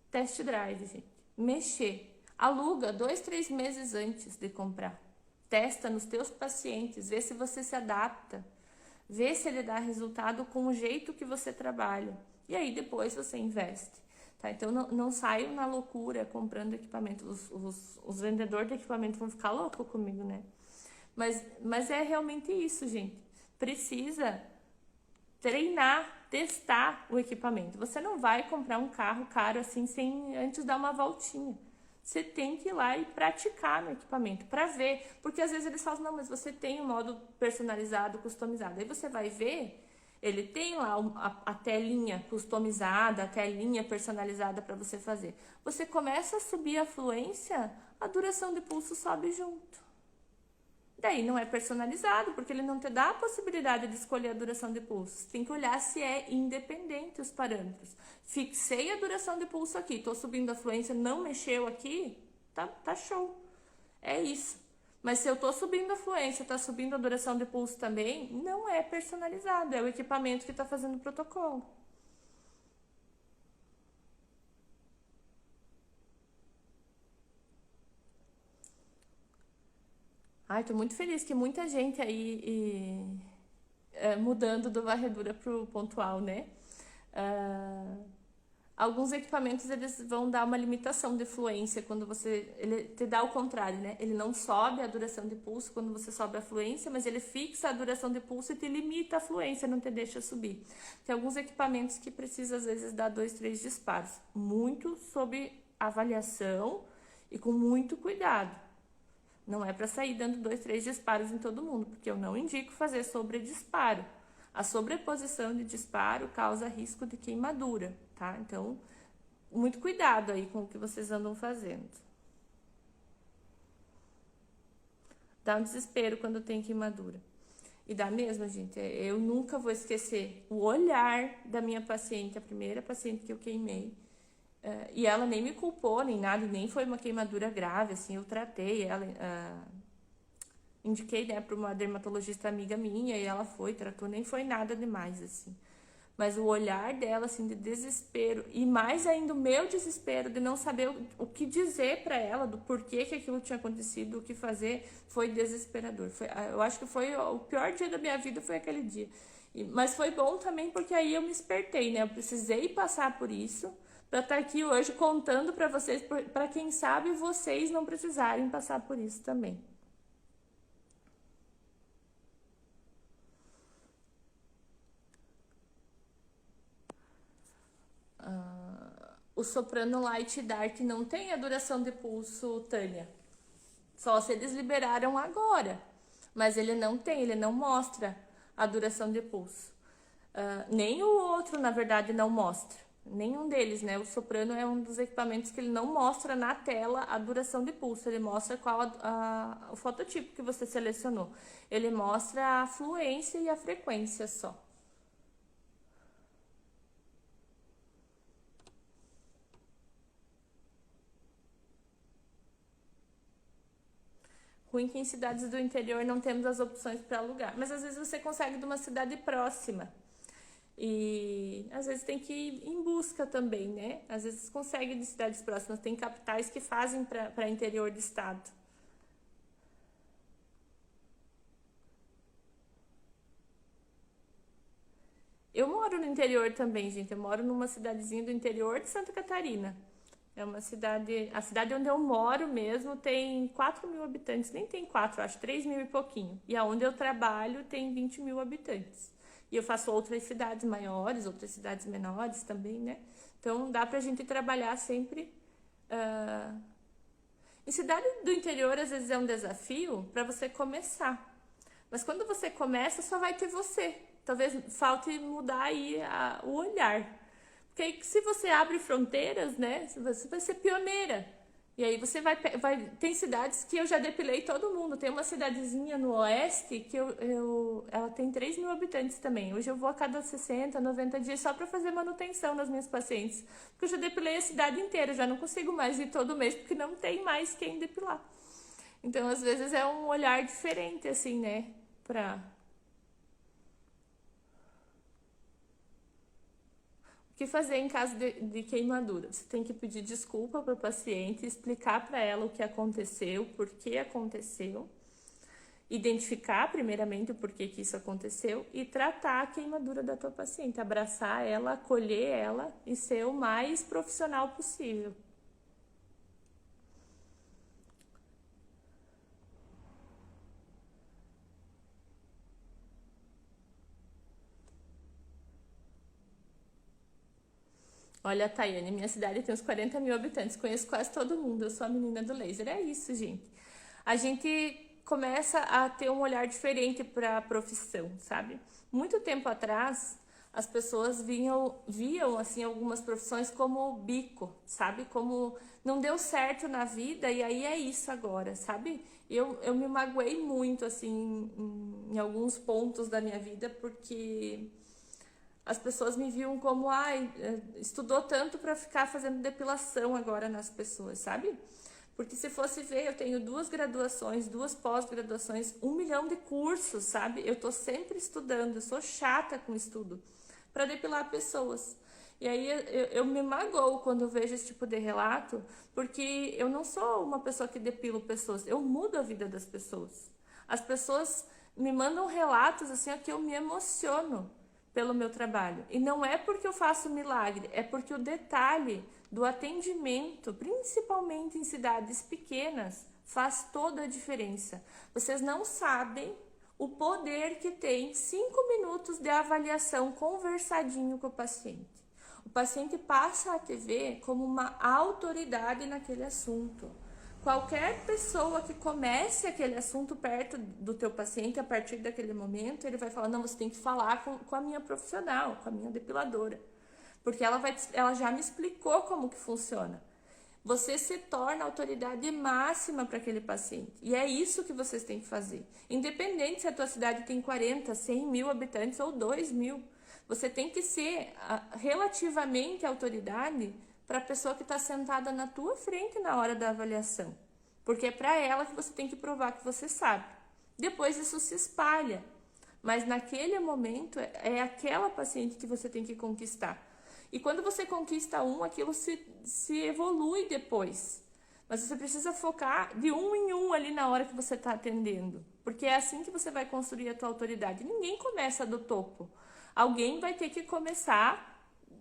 Test drive, gente. Mexer. Aluga 2, 3 meses antes de comprar. Testa nos teus pacientes, vê se você se adapta. Vê se ele dá resultado com o jeito que você trabalha. E aí depois você investe. Tá? Então não saiam na loucura comprando equipamento. Os vendedores de equipamento vão ficar loucos comigo, né? Mas é realmente isso, gente. Precisa treinar, testar o equipamento. Você não vai comprar um carro caro assim sem antes dar uma voltinha. Você tem que ir lá e praticar no equipamento para ver, porque às vezes eles falam, não, mas você tem um modo personalizado, customizado. Aí você vai ver, ele tem lá a telinha customizada, a telinha personalizada para você fazer. Você começa a subir a fluência, a duração de pulso sobe junto. Daí não é personalizado, porque ele não te dá a possibilidade de escolher a duração de pulso. Você tem que olhar se é independente os parâmetros. Fixei a duração de pulso aqui, estou subindo a fluência, não mexeu aqui, tá show. É isso. Mas se eu estou subindo a fluência, está subindo a duração de pulso também, não é personalizado, é o equipamento que está fazendo o protocolo. Ai, tô muito feliz que muita gente aí mudando do varredura pro pontual, né? Ah, alguns equipamentos eles vão dar uma limitação de fluência quando você. Ele te dá o contrário, né? Ele não sobe a duração de pulso quando você sobe a fluência, mas ele fixa a duração de pulso e te limita a fluência, não te deixa subir. Tem alguns equipamentos que precisa, às vezes, dar 2, 3 disparos. Muito sob avaliação e com muito cuidado. Não é para sair dando 2, 3 disparos em todo mundo, porque eu não indico fazer sobredisparo. A sobreposição de disparo causa risco de queimadura, tá? Então, muito cuidado aí com o que vocês andam fazendo. Dá um desespero quando tem queimadura. E dá mesmo, gente. Eu nunca vou esquecer o olhar da minha paciente, a primeira paciente que eu queimei. E ela nem me culpou, nem nada, nem foi uma queimadura grave, assim, eu tratei ela, indiquei, né, para uma dermatologista amiga minha, e ela foi, tratou, nem foi nada demais, assim. Mas o olhar dela, assim, de desespero, e mais ainda o meu desespero de não saber o que dizer para ela, do porquê que aquilo tinha acontecido, o que fazer, foi desesperador. Eu acho que foi o pior dia da minha vida, foi aquele dia. Mas foi bom também porque aí eu me espertei, né? Eu precisei passar por isso para estar aqui hoje contando para vocês, para quem sabe vocês não precisarem passar por isso também. O Soprano Light Dark não tem a duração de pulso, Tânia. Só se eles liberaram agora. Mas ele não tem, ele não mostra a duração de pulso. Nem o outro, na verdade, não mostra. Nenhum deles, né? O Soprano é um dos equipamentos que ele não mostra na tela a duração de pulso. Ele mostra qual o fototipo que você selecionou. Ele mostra a fluência e a frequência só. Ruim que em cidades do interior não temos as opções para alugar. Mas às vezes você consegue de uma cidade próxima. E às vezes tem que ir em busca também, né? Às vezes consegue de cidades próximas. Tem capitais que fazem para interior do estado. Eu moro no interior também, gente. Eu moro numa cidadezinha do interior de Santa Catarina. É uma cidade... A cidade onde eu moro mesmo tem 4 mil habitantes. Nem tem 4, acho 3 mil e pouquinho. E aonde eu trabalho tem 20 mil habitantes. E eu faço outras cidades maiores, outras cidades menores também, né? Então dá pra gente trabalhar sempre. Em cidade do interior, às vezes é um desafio para você começar. Mas quando você começa, só vai ter você. Talvez falte mudar aí o olhar. Porque aí, se você abre fronteiras, né? Você vai ser pioneira. E aí você vai... Tem cidades que eu já depilei todo mundo. Tem uma cidadezinha no oeste que ela tem 3 mil habitantes também. Hoje eu vou a cada 60, 90 dias só para fazer manutenção nas minhas pacientes. Porque eu já depilei a cidade inteira. Já não consigo mais ir todo mês porque não tem mais quem depilar. Então, às vezes, é um olhar diferente, assim, né? O que fazer em caso de queimadura? Você tem que pedir desculpa para o paciente, explicar para ela o que aconteceu, por que aconteceu, identificar primeiramente o porquê que isso aconteceu e tratar a queimadura da tua paciente, abraçar ela, acolher ela e ser o mais profissional possível. Olha, Tayane, minha cidade tem uns 40 mil habitantes, conheço quase todo mundo, eu sou a menina do laser. É isso, gente. A gente começa a ter um olhar diferente para a profissão, sabe? Muito tempo atrás, as pessoas viam assim, algumas profissões como bico, sabe? Como não deu certo na vida e aí é isso agora, sabe? Eu me magoei muito, assim, em alguns pontos da minha vida, porque as pessoas me viam como, estudou tanto para ficar fazendo depilação agora nas pessoas, sabe? Porque se fosse ver, eu tenho 2 graduações, 2 pós-graduações, 1 milhão de cursos, sabe? Eu tô sempre estudando, eu sou chata com estudo para depilar pessoas. E aí eu me magoo quando eu vejo esse tipo de relato, porque eu não sou uma pessoa que depilo pessoas, eu mudo a vida das pessoas. As pessoas me mandam relatos assim que eu me emociono pelo meu trabalho. E não é porque eu faço milagre, é porque o detalhe do atendimento, principalmente em cidades pequenas, faz toda a diferença. Vocês não sabem o poder que tem 5 minutos de avaliação conversadinho com o paciente. O paciente passa a te ver como uma autoridade naquele assunto. Qualquer pessoa que comece aquele assunto perto do teu paciente, a partir daquele momento, ele vai falar, não, você tem que falar com a minha profissional, com a minha depiladora. Porque ela já me explicou como que funciona. Você se torna a autoridade máxima para aquele paciente. E é isso que vocês têm que fazer. Independente se a tua cidade tem 40, 100 mil habitantes ou 2 mil. Você tem que ser relativamente autoridade para a pessoa que está sentada na tua frente na hora da avaliação. Porque é para ela que você tem que provar que você sabe. Depois isso se espalha. Mas naquele momento é aquela paciente que você tem que conquistar. E quando você conquista aquilo se evolui depois. Mas você precisa focar de um em um ali na hora que você está atendendo. Porque é assim que você vai construir a tua autoridade. Ninguém começa do topo. Alguém vai ter que começar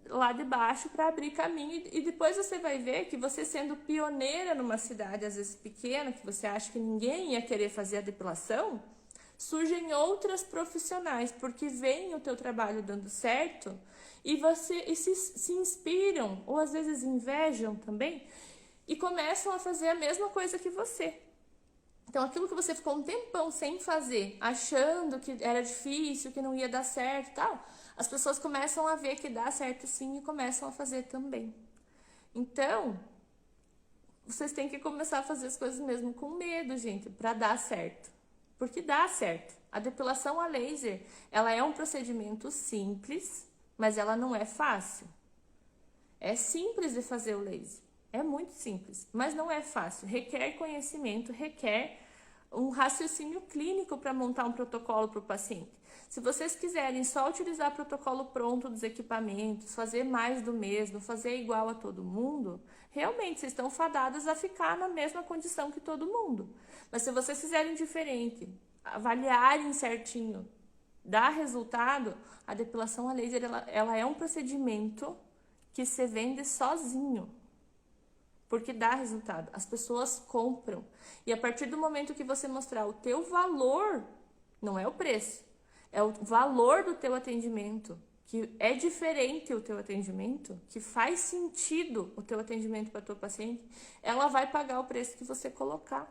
lá de baixo para abrir caminho. E depois você vai ver que você sendo pioneira numa cidade, às vezes pequena, que você acha que ninguém ia querer fazer a depilação, surgem outras profissionais, porque veem o teu trabalho dando certo e se inspiram, ou às vezes invejam também, e começam a fazer a mesma coisa que você. Então, aquilo que você ficou um tempão sem fazer, achando que era difícil, que não ia dar certo e tal, as pessoas começam a ver que dá certo sim e começam a fazer também. Então, vocês têm que começar a fazer as coisas mesmo com medo, gente, para dar certo. Porque dá certo. A depilação a laser, ela é um procedimento simples, mas ela não é fácil. É simples de fazer o laser. É muito simples, mas não é fácil. Requer conhecimento, requer um raciocínio clínico para montar um protocolo para o paciente. Se vocês quiserem só utilizar o protocolo pronto dos equipamentos, fazer mais do mesmo, fazer igual a todo mundo, realmente vocês estão fadadas a ficar na mesma condição que todo mundo. Mas se vocês fizerem diferente, avaliarem certinho, dar resultado, a depilação a laser ela é um procedimento que se vende sozinho. Porque dá resultado, as pessoas compram. E a partir do momento que você mostrar o teu valor, não é o preço, é o valor do teu atendimento, que é diferente o teu atendimento, que faz sentido o teu atendimento para a tua paciente, ela vai pagar o preço que você colocar.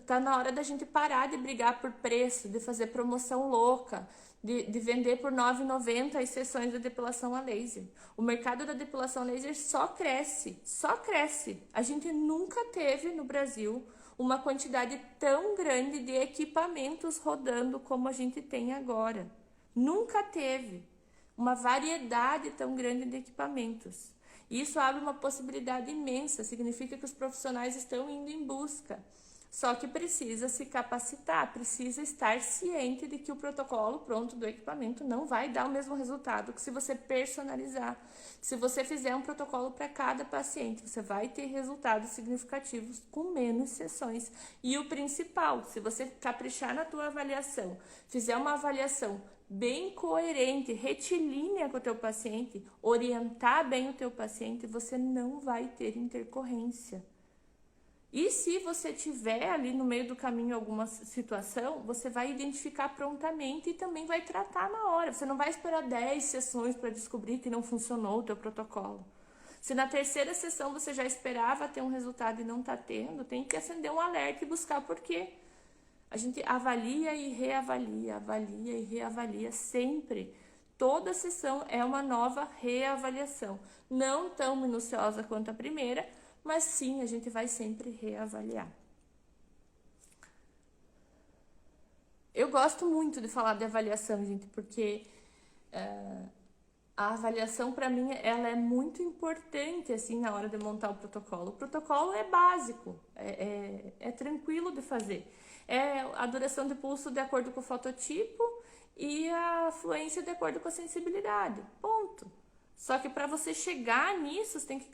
Tá na hora da gente parar de brigar por preço, de fazer promoção louca, de vender por R$ 9,90 as sessões de depilação a laser. O mercado da depilação a laser só cresce, só cresce. A gente nunca teve no Brasil uma quantidade tão grande de equipamentos rodando como a gente tem agora. Nunca teve uma variedade tão grande de equipamentos. Isso abre uma possibilidade imensa, significa que os profissionais estão indo em busca. Só que precisa se capacitar, precisa estar ciente de que o protocolo pronto do equipamento não vai dar o mesmo resultado que se você personalizar. Se você fizer um protocolo para cada paciente, você vai ter resultados significativos com menos sessões. E o principal, se você caprichar na tua avaliação, fizer uma avaliação bem coerente, retilínea com o teu paciente, orientar bem o teu paciente, você não vai ter intercorrência. E se você tiver ali no meio do caminho alguma situação, você vai identificar prontamente e também vai tratar na hora. Você não vai esperar 10 sessões para descobrir que não funcionou o teu protocolo. Se na terceira sessão você já esperava ter um resultado e não está tendo, tem que acender um alerta e buscar por quê. A gente avalia e reavalia sempre. Toda sessão é uma nova reavaliação. Não tão minuciosa quanto a primeira, mas sim, a gente vai sempre reavaliar. Eu gosto muito de falar de avaliação, gente, porque a avaliação, para mim, ela é muito importante, assim, na hora de montar o protocolo. O protocolo é básico, é tranquilo de fazer. É a duração de pulso de acordo com o fototipo e a fluência de acordo com a sensibilidade. Ponto. Só que para você chegar nisso, você tem que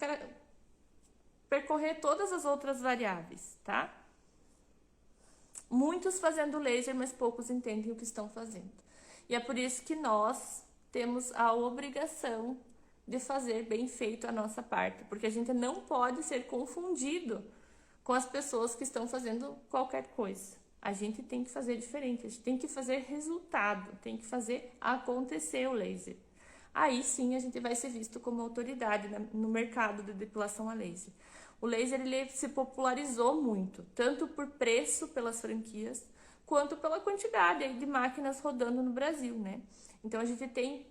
percorrer todas as outras variáveis, tá? Muitos fazendo laser, mas poucos entendem o que estão fazendo. E é por isso que nós temos a obrigação de fazer bem feito a nossa parte, porque a gente não pode ser confundido com as pessoas que estão fazendo qualquer coisa. A gente tem que fazer diferente, a gente tem que fazer resultado, tem que fazer acontecer o laser. Aí sim a gente vai ser visto como autoridade no mercado de depilação a laser. O laser ele se popularizou muito, tanto por preço pelas franquias, quanto pela quantidade de máquinas rodando no Brasil, né? Então a gente tem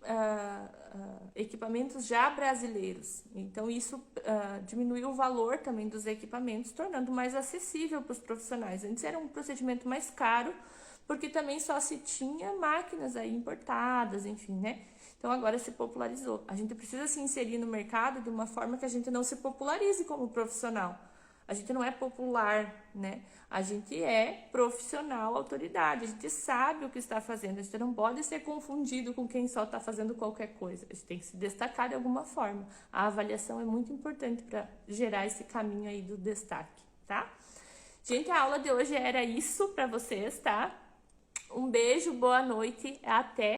equipamentos já brasileiros, então isso diminuiu o valor também dos equipamentos, tornando mais acessível para os profissionais. Antes era um procedimento mais caro, porque também só se tinha máquinas aí importadas, enfim, né? Então agora se popularizou. A gente precisa se inserir no mercado de uma forma que a gente não se popularize como profissional. A gente não é popular, né? A gente é profissional, autoridade. A gente sabe o que está fazendo. A gente não pode ser confundido com quem só está fazendo qualquer coisa. A gente tem que se destacar de alguma forma. A avaliação é muito importante para gerar esse caminho aí do destaque, tá? Gente, a aula de hoje era isso para vocês, tá? Um beijo, boa noite, até!